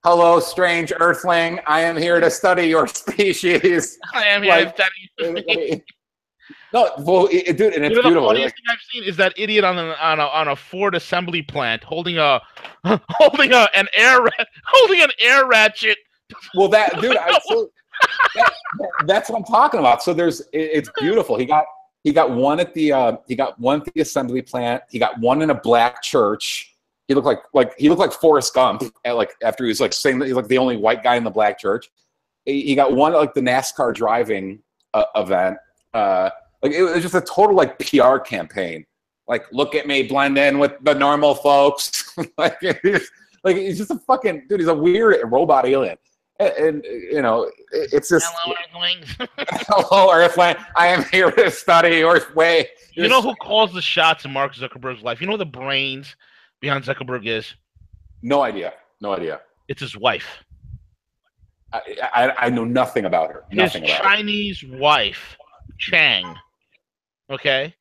Hello, strange earthling. I am here to study your species. I am here to study your species. No, well, dude, and it's beautiful. The funniest thing I've seen is that idiot on a Ford assembly plant holding an air ratchet. Well, that dude, that's what I'm talking about. So it's beautiful. He got one at the assembly plant. He got one in a black church. He looked like Forrest Gump after he was like saying that he's like the only white guy in the black church. He got one at like the NASCAR driving event. Like it was just a total like PR campaign. Like, look at me blend in with the normal folks. He's just a fucking dude. He's a weird robot alien. And you know, it's just hello, Earthlings. Hello, Earthling. I am here to study your way. You know who calls the shots in Mark Zuckerberg's life? You know who the brains behind Zuckerberg is? No idea. It's his wife. I know nothing about her. His Chinese wife, Chang, okay,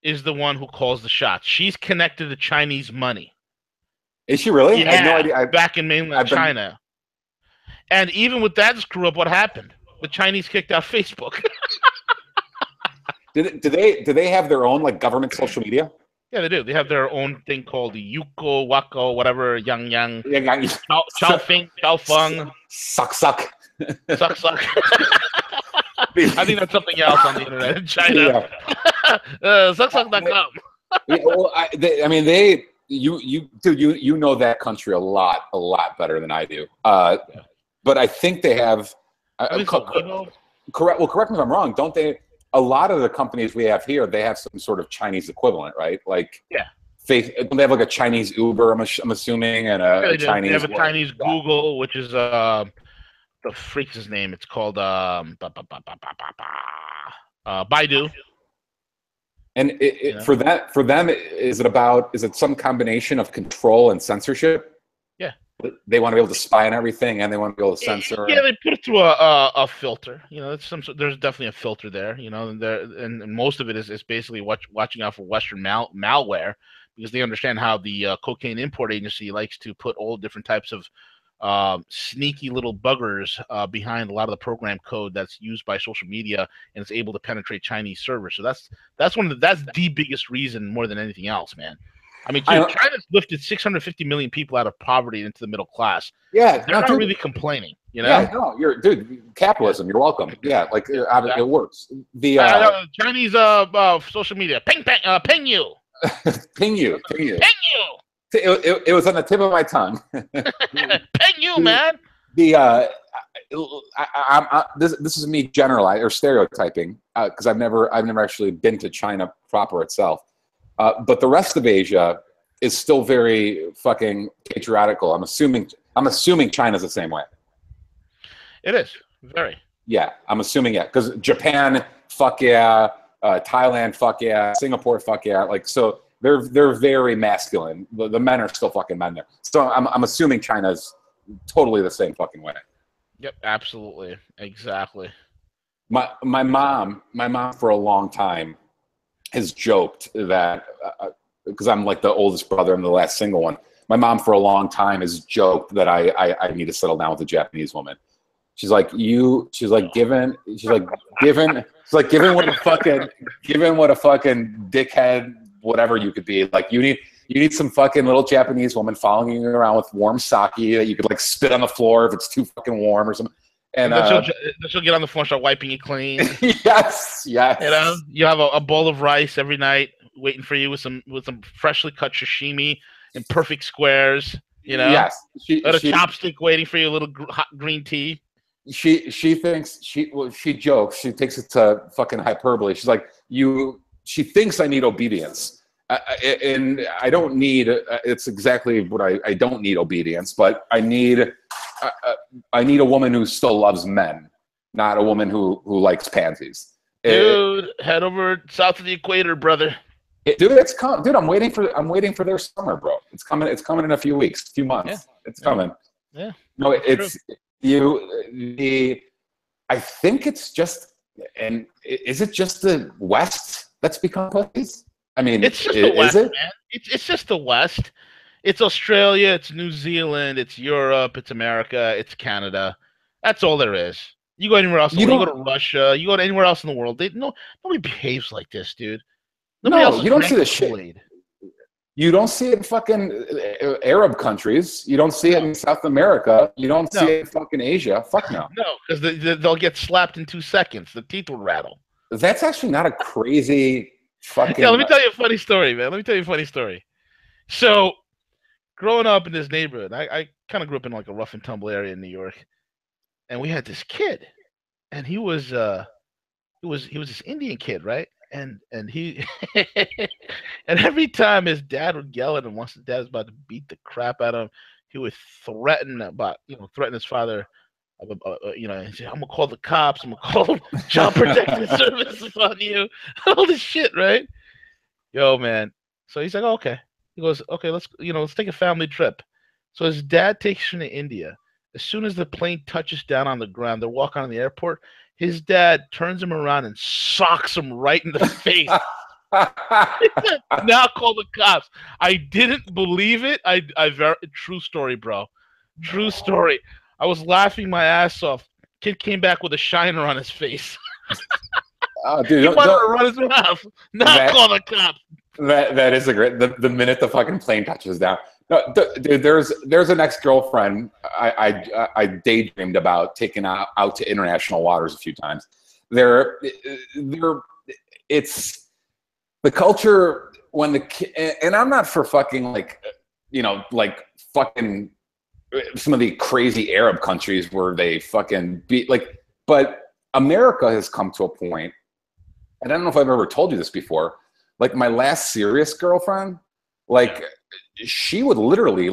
is the one who calls the shots. She's connected to Chinese money. Is she really? Yeah, I had no idea. Back in mainland China. And even with that screw up, what happened? The Chinese kicked out Facebook. Do they have their own like government social media? Yeah, they do. They have their own thing called the Yuko, Wako, whatever, Yang, Chao Feng, Chao Feng. Suck. Suck. I think that's something else on the internet in China. Yeah. Suck.com. Well, you know that country a lot better than I do. But I think they have. Correct. Well, correct me if I'm wrong. Don't they? A lot of the companies we have here, they have some sort of Chinese equivalent, right? Like, yeah, they have like a Chinese Uber, I'm assuming, and a Chinese. They have a Chinese Google, which is the freak's his name. It's called Baidu. And for them, is it some combination of control and censorship? Yeah. They want to be able to spy on everything, and they want to be able to censor. Yeah, they put it through a filter. You know, there's definitely a filter there. You know, and most of it is basically watching out for Western malware, because they understand how the cocaine import agency likes to put all different types of sneaky little buggers behind a lot of the program code that's used by social media, and it's able to penetrate Chinese servers. So that's the biggest reason more than anything else, man. I mean, China's lifted 650 million people out of poverty into the middle class. Yeah, they're not really complaining. You know? Yeah, no, capitalism. You're welcome. Yeah, like it works. The Chinese social media, ping you, ping you. It was on the tip of my tongue. Ping you, man. This is me generalizing or stereotyping because I've never actually been to China proper itself. But the rest of Asia is still very fucking patriarchal. I'm assuming China's the same way. It is very. Yeah, I'm assuming because Japan, fuck yeah, Thailand, fuck yeah, Singapore, fuck yeah. Like so, they're very masculine. The men are still fucking men there. So I'm assuming China's totally the same fucking way. Yep, absolutely, exactly. My mom for a long time has joked that because I'm like the oldest brother, I'm the last single one. My mom for a long time has joked that I need to settle down with a Japanese woman. She's like given what a fucking dickhead whatever you could be, like you need some fucking little Japanese woman following you around with warm sake that you could like spit on the floor if it's too fucking warm or something. And then she'll get on the floor and start wiping you clean. Yes. You know, you have a bowl of rice every night waiting for you with some freshly cut sashimi in perfect squares. You know, yes. A chopstick waiting for you, a little hot green tea. She thinks she jokes. She takes it to fucking hyperbole. She's like, she thinks I need obedience. And I don't need. It's exactly what I don't need obedience, but I need a woman who still loves men, not a woman who likes pansies. Dude, head over south of the equator, brother. Dude, it's coming. Dude, I'm waiting for their summer, bro. It's coming. It's coming in a few weeks, few months. Yeah. It's coming. Yeah. No, it's true. I think it's just. And is it just the West that's become pussies? I mean, it's just the West, man. It's just the West. It's Australia, it's New Zealand, it's Europe, it's America, it's Canada. That's all there is. You go anywhere else, you go to Russia, you go to anywhere else in the world. Nobody behaves like this, dude. Nobody else you don't see this shit. You don't see it in fucking Arab countries. You don't see it in South America. You don't see it in fucking Asia. Fuck no. No, because they'll get slapped in 2 seconds. The teeth will rattle. That's actually not a crazy fucking... Yeah, let me tell you a funny story, man. Let me tell you a funny story. So, growing up in this neighborhood, I kind of grew up in like a rough and tumble area in New York, and we had this kid, and he was this Indian kid, right? And he and every time his dad would yell at him, once his dad was about to beat the crap out of him, he would threaten his father. And say, I'm gonna call the cops. I'm gonna call Child Protective Services on you. All this shit, right? Yo, man. So he's like, oh, okay. He goes, okay, let's take a family trip. So his dad takes him to India. As soon as the plane touches down on the ground, they're walking on the airport. His dad turns him around and socks him right in the face. Now call the cops. I didn't believe it. True story, bro. True story. I was laughing my ass off. Kid came back with a shiner on his face. Oh, dude, he wanted to run his mouth. Not call the cops. That is a great. The minute the fucking plane touches down. No, dude, there's an ex-girlfriend I daydreamed about taking out to international waters a few times. It's the culture when and I'm not for fucking like fucking some of the crazy Arab countries where they fucking but America has come to a point, and I don't know if I've ever told you this before. Like my last serious girlfriend, she would literally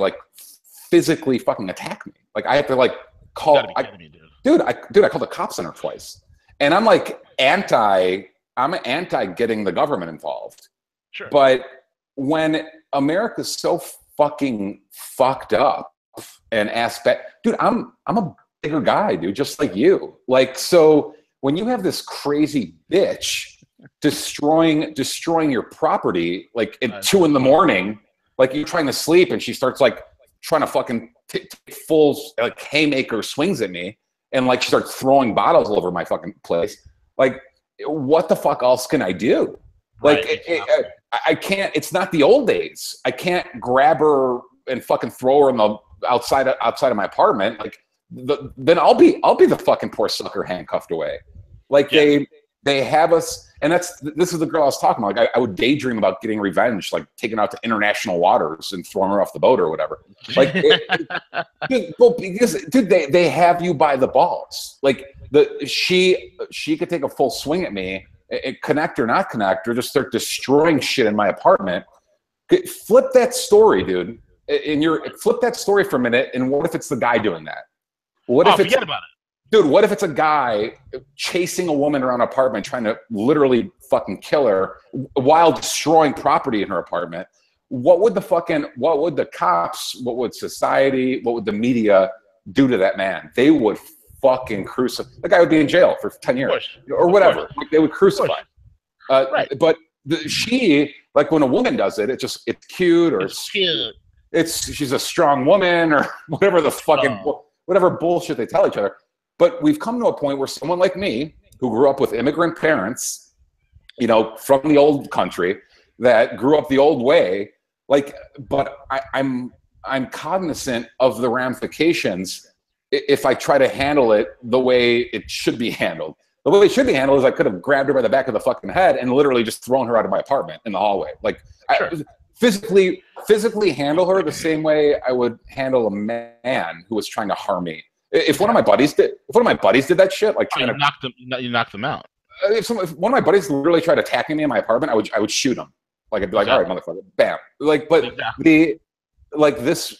physically fucking attack me. Like I have to call. Dude, I called the cops on her twice, and I'm anti getting the government involved. Sure. But when America's so fucking fucked up and dude, I'm a bigger guy, dude, just like you. So when you have this crazy bitch destroying your property at 2 a.m, you're trying to sleep, and she starts trying to fucking take full haymaker swings at me, and she starts throwing bottles all over my fucking place. What the fuck else can I do? I can't. It's not the old days. I can't grab her and fucking throw her in the outside of my apartment. Then I'll be the fucking poor sucker handcuffed away. They have us, and this is the girl I was talking about. I would daydream about getting revenge, taking her out to international waters and throwing her off the boat or whatever. Dude, they have you by the balls. She could take a full swing at me, connect or not connect, or just start destroying shit in my apartment. Flip that story, dude. Flip that story for a minute, and what if it's the guy doing that? What if forget about it. Dude, what if it's a guy chasing a woman around an apartment, trying to literally fucking kill her while destroying property in her apartment? What would the cops, what would society, what would the media do to that man? They would fucking crucify. The guy would be in jail for 10 years or whatever. Like, they would crucify. Right. But like when a woman does it, it's cute, or It's cute. she's a strong woman, or whatever the fucking whatever bullshit they tell each other. But we've come to a point where someone like me, who grew up with immigrant parents, you know, from the old country, that grew up the old way, like, but I'm cognizant of the ramifications if I try to handle it the way it should be handled. The way it should be handled is I could have grabbed her by the back of the fucking head and literally just thrown her out of my apartment in the hallway. Like, sure. physically handle her the same way I would handle a man who was trying to harm me. If one of my buddies did that shit, like you knocked them out. If one of my buddies literally tried attacking me in my apartment, I would shoot him. Like, I'd be like, all right, motherfucker, bam. Like, but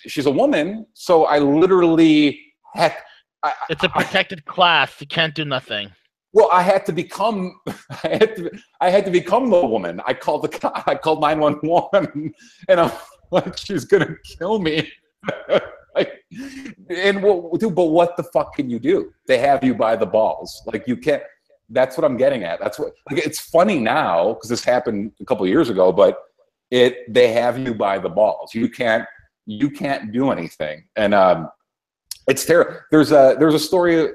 she's a woman, so I literally it's a protected class. You can't do nothing. Well, I had to become the woman. I called 911, and I'm like, she's gonna kill me. Like, and but what the fuck can you do? They have you by the balls. Like, you can't. That's what I'm getting at. That's what. Like, it's funny now because this happened a couple of years ago, but they have you by the balls. You can't do anything, and it's terrible. There's a story.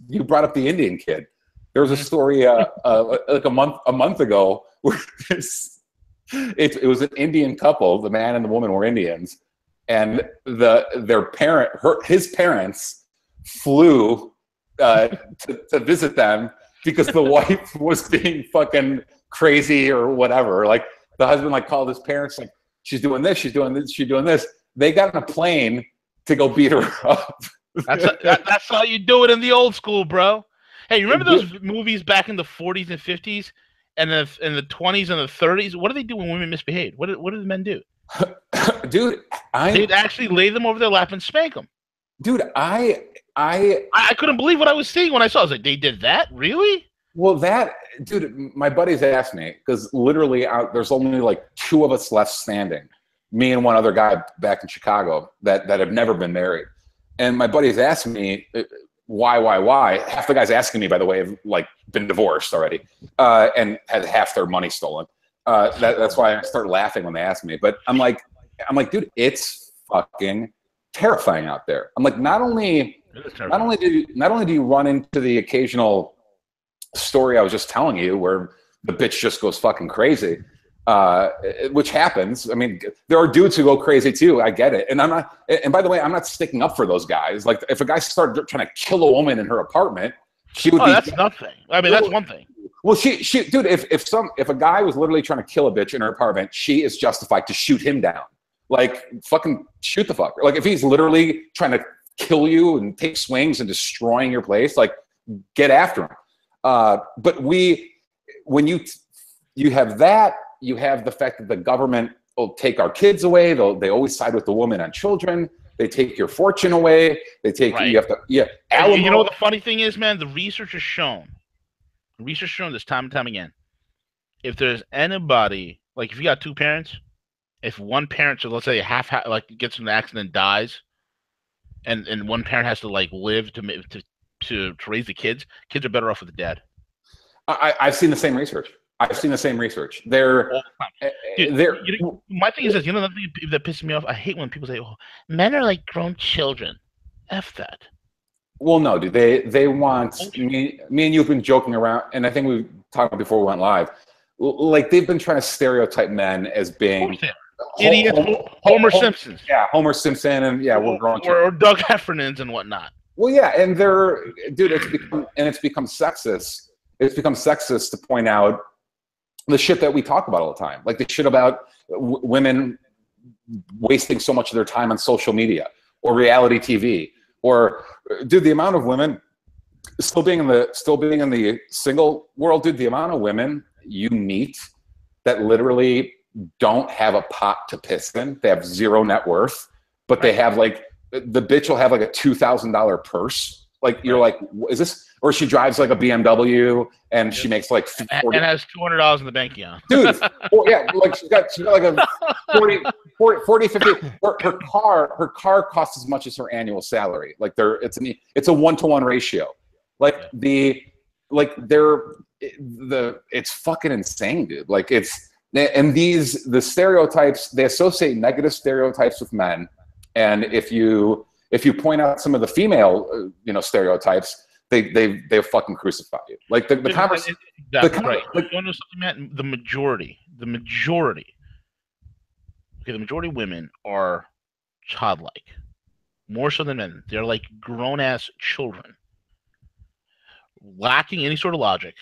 You brought up the Indian kid. There was a story like a month ago where it was an Indian couple. The man and the woman were Indians, and his parents flew to visit them because the wife was being fucking crazy or whatever. Like, the husband like called his parents, like, she's doing this, she's doing this, she's doing this. They got on a plane to go beat her up. That's how you do it in the old school, bro. Hey, you remember those movies back in the 40s and 50s and in the 20s and the 30s? What do they do when women misbehave? What do the men do? Dude, they'd actually lay them over their lap and spank them. Dude, I couldn't believe what I was seeing when I saw it. I was like, they did that? Really? Well, dude, my buddies asked me, because literally there's only like 2 of us left standing, me and one other guy back in Chicago that have never been married. And my buddies asked me, why? Half the guys asking me, by the way, have like been divorced already, and had half their money stolen. That's why I start laughing when they ask me. But I'm like, dude, it's fucking terrifying out there. I'm like, not only do you run into the occasional story I was just telling you where the bitch just goes fucking crazy, which happens. I mean, there are dudes who go crazy too. I get it. And and by the way, I'm not sticking up for those guys. Like, if a guy started trying to kill a woman in her apartment, she would be. That's nothing. I mean, that's one thing. Well, dude, if a guy was literally trying to kill a bitch in her apartment, she is justified to shoot him down. Like, fucking shoot the fucker. Like, if he's literally trying to kill you and take swings and destroying your place, like, get after him. But when you have that, you have the fact that the government will take our kids away. They always side with the woman on children. They take your fortune away. They take you have to You know what the funny thing is, man? The research has shown this time and time again. If there's anybody, like, if you got 2 parents, if one parent, so let's say half like gets in an accident and dies, and one parent has to like live to raise the kids are better off with the dad. I've seen the same research. My thing is this, nothing that pisses me off. I hate when people say, "Oh, men are like grown children." F that. Well, no, dude. They want me and you've been joking around, and I think we talked about before we went live. Like, they've been trying to stereotype men as being idiots, Homer Simpsons. Yeah, Homer Simpson, and we're grown children. Or Doug Heffernans and whatnot. Well, yeah, and it's become sexist. It's become sexist to point out the shit that we talk about all the time, like the shit about women wasting so much of their time on social media or reality TV, or, dude, the amount of women still being in the single world, dude, the amount of women you meet that literally don't have a pot to piss in. They have 0 net worth, but they have, like, the bitch will have like a $2,000 purse. Like you're like, is this? Or she drives like a BMW and she makes like 40, and has $200 in the bank account. Dude, well, yeah, like she's got like a 40, 50. Her car costs as much as her annual salary. Like it's a 1-to-1 ratio. Like it's fucking insane, dude. Like and the stereotypes, they associate negative stereotypes with men. And if you point out some of the female, stereotypes, they fucking crucify you. Like the conversation. Exactly right. Like, you know something, Matt? The majority. Okay, the majority of women are childlike, more so than men. They're like grown-ass children, lacking any sort of logic,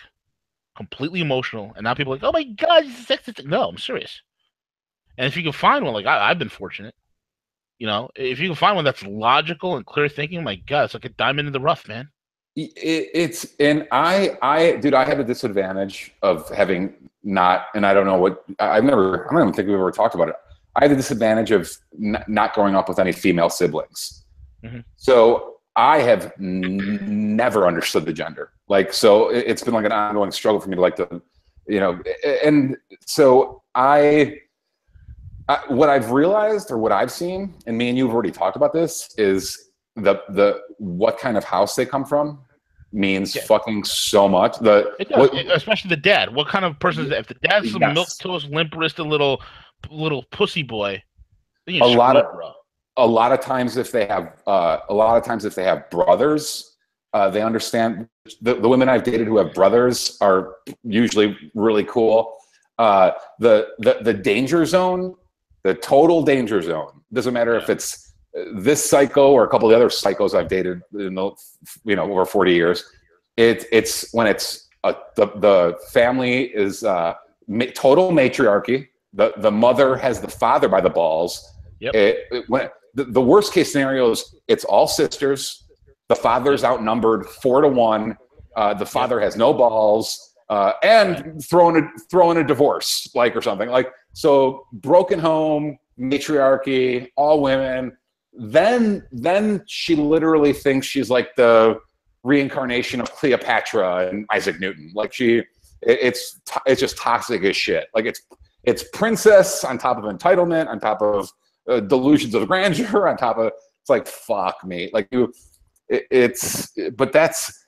completely emotional. And now people are like, oh my God, this is sexist. No, I'm serious. And if you can find one, like I've been fortunate, if you can find one that's logical and clear thinking, oh my God, it's like a diamond in the rough, man. And I had a disadvantage of having not, and I don't know what, I don't even think we've ever talked about it. I had the disadvantage of not growing up with any female siblings. Mm-hmm. So I have never understood the gender. Like, so it's been like an ongoing struggle for me to and so what I've realized, or what I've seen, and me and you have already talked about this, is the what kind of house they come from means fucking so much. Especially the dad. What kind of person is that? If the dad's some milquetoast, limp-wristed little pussy boy, then you're screwed, bro. A lot of times if they have brothers, they understand. The women I've dated who have brothers are usually really cool. The danger zone, the total danger zone, doesn't matter if it's this psycho or a couple of the other psychos I've dated in the over 40 years. It's when it's the family is total matriarchy. The mother has the father by the balls. Yep. When the worst case scenario is it's all sisters. The father's outnumbered 4-to-1. The father has no balls, and throwing a divorce, like, or something like. So broken home, matriarchy, all women. Then she literally thinks she's like the reincarnation of Cleopatra and Isaac Newton. Like it's just toxic as shit. Like it's princess on top of entitlement, on top of delusions of grandeur, on top of, it's like, fuck me. Like but that's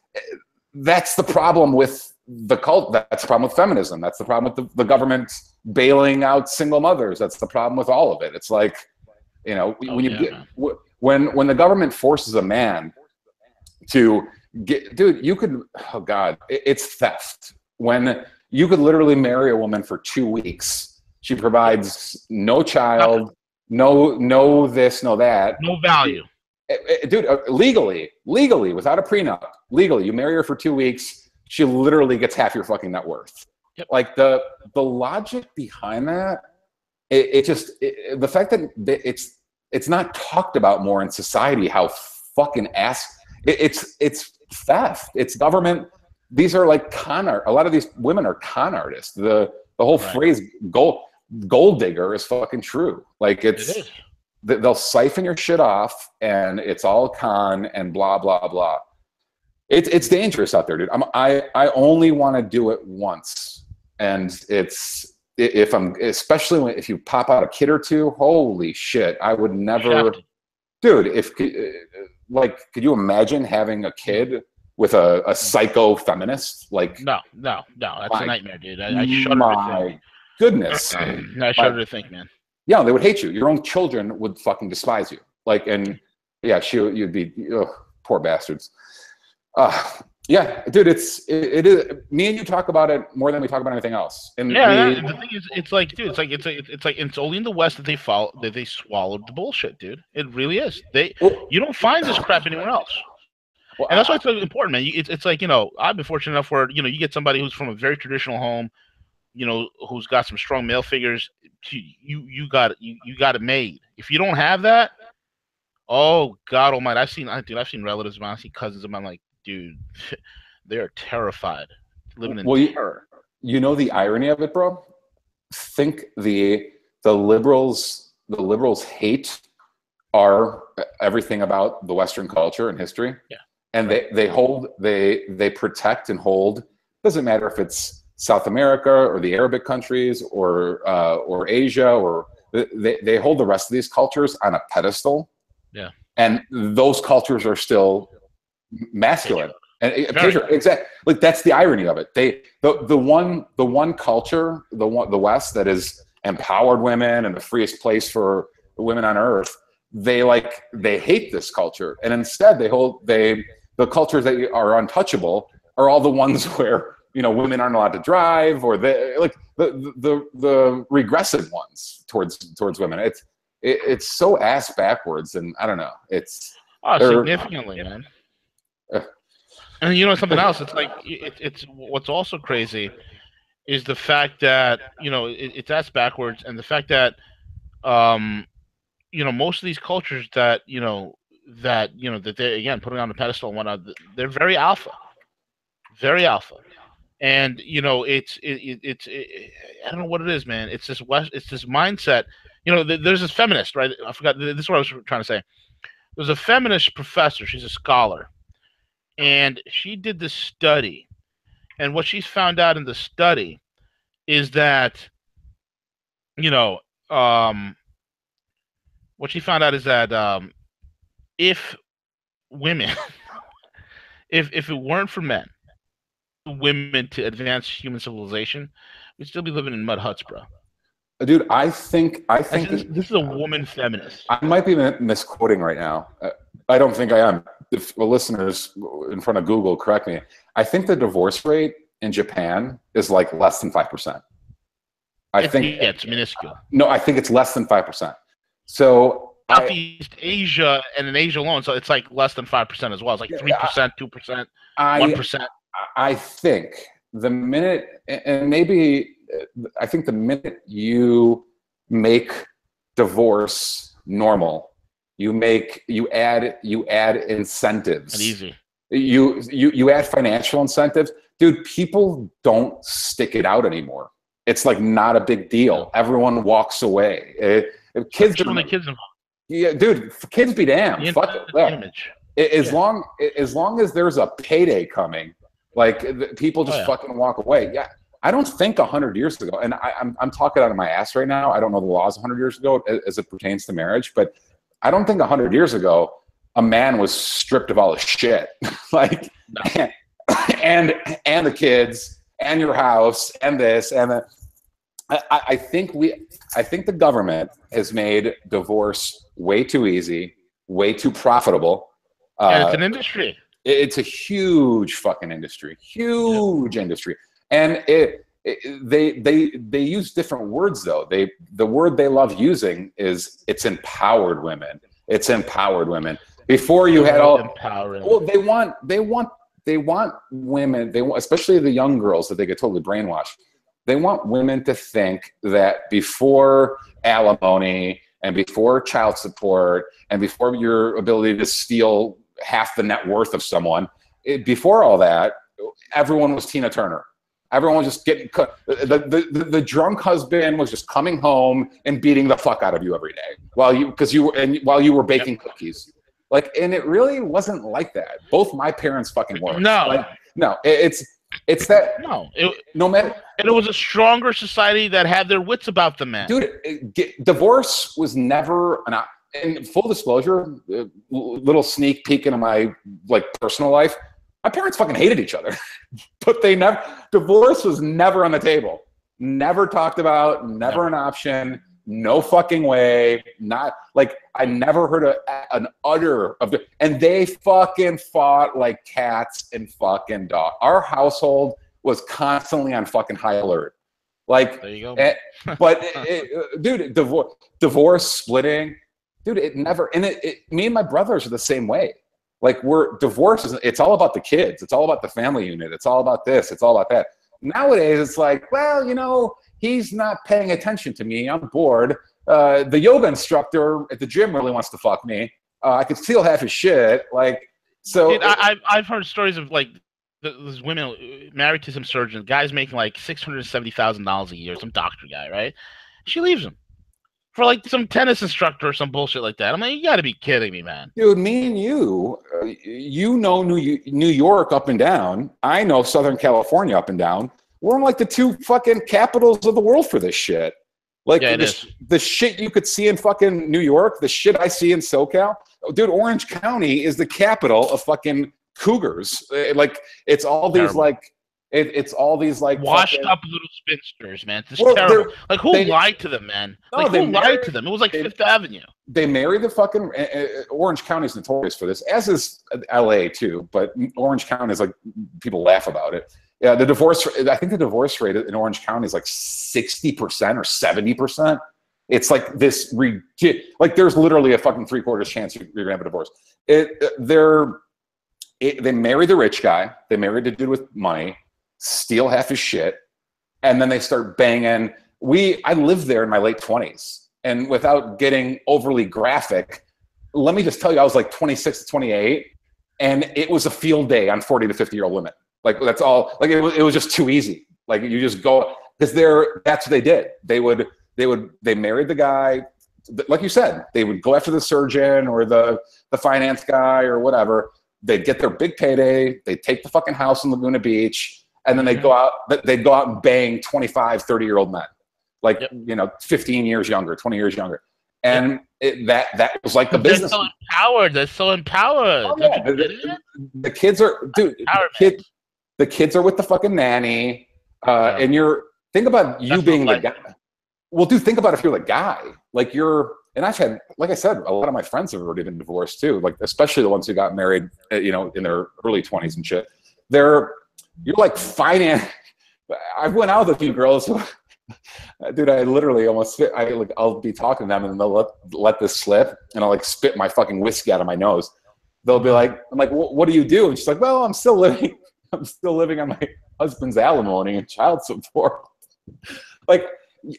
the problem with the cult. That's the problem with feminism. That's the problem with the government bailing out single mothers. That's the problem with all of it. It's like, when the government forces a man to get, dude, you could, oh God, it's theft. When you could literally marry a woman for 2 weeks, she provides no child, no this, no that, no value. Dude, legally, without a prenup, legally, you marry her for 2 weeks, she literally gets half your fucking net worth. Yep. Like the logic behind that, the fact that it's not talked about more in society, how fucking it's theft, it's government. These are like a lot of these women are con artists. The whole phrase gold digger is fucking true. Like they'll siphon your shit off, and it's all con and blah blah blah. It's dangerous out there, dude. I only want to do it once, and especially if you pop out a kid or two, holy shit, I would never, dude. Could you imagine having a kid with a psycho feminist? Like, no, that's a nightmare, dude. I shudder to think. Goodness, I shudder to think, man. Yeah, they would hate you. Your own children would fucking despise you. Like, and yeah, you'd be, poor bastards. Yeah, dude, it is. Me and you talk about it more than we talk about anything else. And the thing is, it's like, dude, it's only in the West that they swallowed the bullshit, dude. It really is. You don't find this crap anywhere else. Well, and that's why it's so important, man. It's like, I've been fortunate enough where, you get somebody who's from a very traditional home, who's got some strong male figures. You got it made. If you don't have that, oh God Almighty, I've seen relatives of mine, I see cousins of mine, like, dude, they are terrified, living in terror. You know the irony of it, bro? Think the liberals hate everything about the Western culture and history. Yeah. and they protect and hold. Doesn't matter if it's South America or the Arabic countries or Asia, or they hold the rest of these cultures on a pedestal. Yeah. And those cultures are still masculine. And exactly, like that's the irony of it. The one culture, the West, that is empowered women and the freest place for women on earth, they hate this culture, and instead the cultures that are untouchable are all the ones where women aren't allowed to drive, or the regressive ones towards women. It's so ass backwards, and I don't know. It's significantly, man. And something else. It's like it's what's also crazy is the fact that it's ass backwards, and the fact that most of these cultures that that they again putting on the pedestal and whatnot, they're very alpha, and it's I don't know what it is, man. It's this mindset. There's this feminist, right? I forgot. This is what I was trying to say. There's a feminist professor. She's a scholar, and she did this study, and what she's found out in the study is that what she found out is that if women, if it weren't for women to advance human civilization, we'd still be living in mud huts, bro. Dude, I think this is a woman feminist. I might be misquoting right now. I don't think I am. If the listeners in front of Google correct me, I think the divorce rate in Japan is like less than 5%. I think it's minuscule. No, I think it's less than 5%. So Southeast Asia and in Asia alone, so it's like less than 5% as well. It's like 3%, 2%, 1%. I think the minute, and maybe I think the minute you make divorce normal, you add incentives. And easy. You add financial incentives, dude. People don't stick it out anymore. It's like not a big deal. Everyone walks away. Kids involved. Yeah, dude. Kids be damned. Fuck it. As long as there's a payday coming, like people just fucking walk away. Yeah. I don't think 100 years ago, and I'm talking out of my ass right now. I don't know the laws 100 years ago as it pertains to marriage, but I don't think 100 years ago a man was stripped of all his shit, like, no. and the kids and your house and this and that. I think the government has made divorce way too easy, way too profitable. And it's an industry. It's a huge fucking industry, industry. And they use different words though. The word they love using is it's empowered women. It's empowered women. Before you had all empowering. Well, they want women. They want, especially the young girls that they get totally brainwashed. They want women to think that before alimony and before child support and before your ability to steal half the net worth of someone, before all that, everyone was Tina Turner. Everyone was just getting the drunk husband was just coming home and beating the fuck out of you every day while you were baking cookies. Like, and it really wasn't like that. Both my parents fucking were. No, it's that no matter. And it was a stronger society that had their wits about them, man. Dude, divorce was never in full disclosure, little sneak peek into my personal life. My parents fucking hated each other, but divorce was never on the table. Never talked about, never an option. No fucking way. Not like I never heard an utter of and they fucking fought like cats and fucking dogs. Our household was constantly on fucking high alert. Like, there you go. But dude, divorce, splitting, dude, it never. And me and my brothers are the same way. Like, it's all about the kids. It's all about the family unit. It's all about this. It's all about that. Nowadays, it's like, well, he's not paying attention to me. I'm bored. The yoga instructor at the gym really wants to fuck me. I could steal half his shit. Like, so. Dude, I've heard stories of these women married to some surgeon. Guy's making like $670,000 a year. Some doctor guy, right? She leaves him. for like some tennis instructor or some bullshit like that. I'm like, you got to be kidding me, man. Dude, me and you, you know New York up and down. I know Southern California up and down. We're in like the two fucking capitals of the world for this shit. Like the shit you could see in fucking New York, the shit I see in SoCal. Dude, Orange County is the capital of fucking cougars. Like it's all these terrible. Like it's all these like washed up little spinsters, man. It's terrible. Like who lied to them, man? No, like who lied to them? It was like Fifth Avenue. They married the fucking Orange County is notorious for this, as is LA too. But Orange County is like people laugh about it. Yeah, the divorce. I think the divorce rate in Orange County is like 60% or 70%. It's like this. Like there's literally a fucking 3/4 chance you're gonna have a divorce. They marry the rich guy. They marry the dude with money, steal half his shit, and then they start banging. I lived there in my late 20s, and without getting overly graphic, let me just tell you, I was like 26 to 28, and it was a field day on 40 to 50-year-old women. Like that's all. Like it was just too easy. Like you just go because that's what they did. They married the guy, like you said. They would go after the surgeon or the finance guy or whatever. They'd get their big payday. They'd take the fucking house in Laguna Beach, and then they'd go out and bang 25, 30-year-old men, like 15 years younger, 20 years younger. And that was like the business. They're so empowered. Oh, yeah. The kids are, dude. The kids are with the fucking nanny, and think about you being the guy. Well, dude, think about if you're the guy. Like and I've had, like I said, a lot of my friends have already been divorced too. Like especially the ones who got married, in their early 20s and shit. You're like finance. I went out with a few girls who, dude, I literally almost spit. I'll be talking to them and they'll let this slip, and I'll like spit my fucking whiskey out of my nose. They'll be like, I'm like, what do you do? And she's like, well, I'm still living on my husband's alimony and child support. Like,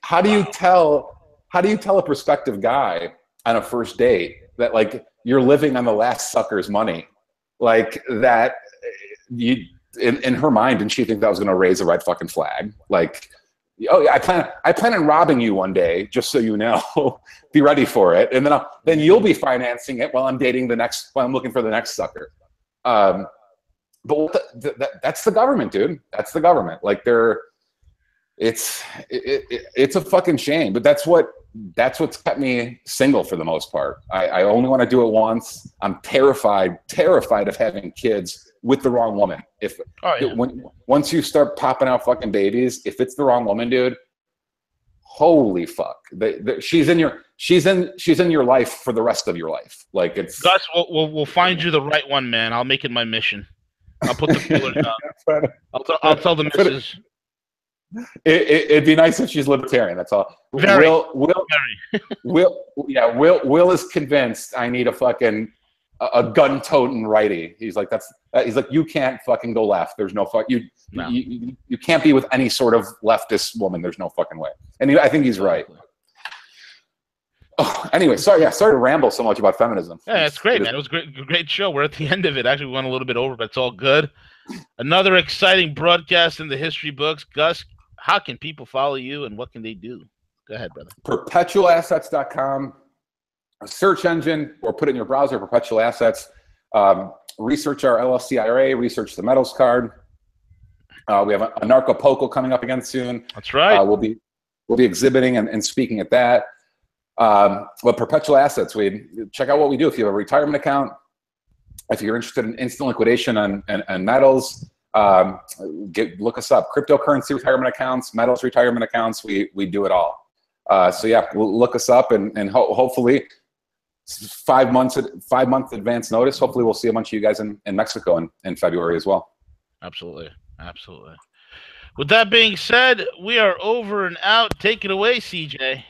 how do you tell a prospective guy on a first date that like you're living on the last sucker's money? Like that in her mind, didn't she think that was going to raise a red fucking flag? Like, oh yeah, I plan on robbing you one day, just so you know. Be ready for it, and then you'll be financing it while I'm looking for the next sucker. But that's the government, dude. That's the government. Like it's a fucking shame. But that's what's kept me single for the most part. I only want to do it once. I'm terrified of having kids with the wrong woman. Once you start popping out fucking babies, if it's the wrong woman, dude, holy fuck. She's in your life for the rest of your life. Like it's Gus, we'll find you the right one, man. I'll make it my mission. I'll put the feelers out. I'll tell the missus. It'd be nice if she's libertarian. That's all. Will is convinced I need a gun-toting righty. He's like, you can't fucking go left. There's no fuck. You can't be with any sort of leftist woman. There's no fucking way. And I think he's right. Oh, anyway, sorry to ramble so much about feminism. Yeah, that's great, man. It was a great show. We're at the end of it. Actually, we went a little bit over, but it's all good. Another exciting broadcast in the history books. Gus, how can people follow you and what can they do? Go ahead, brother. Perpetualassets.com, a search engine, or put it in your browser, Perpetual Assets. Research our LLC IRA, research the metals card. We have a Narco Poco coming up again soon. That's right. We'll be exhibiting and speaking at that. But Perpetual Assets, we check out what we do. If you have a retirement account, if you're interested in instant liquidation on metals, look us up. Cryptocurrency retirement accounts, metals retirement accounts, we do it all. So yeah, look us up and hopefully 5 month advance notice. Hopefully we'll see a bunch of you guys in Mexico in February as well. Absolutely. With that being said, we are over and out. Take it away, CJ.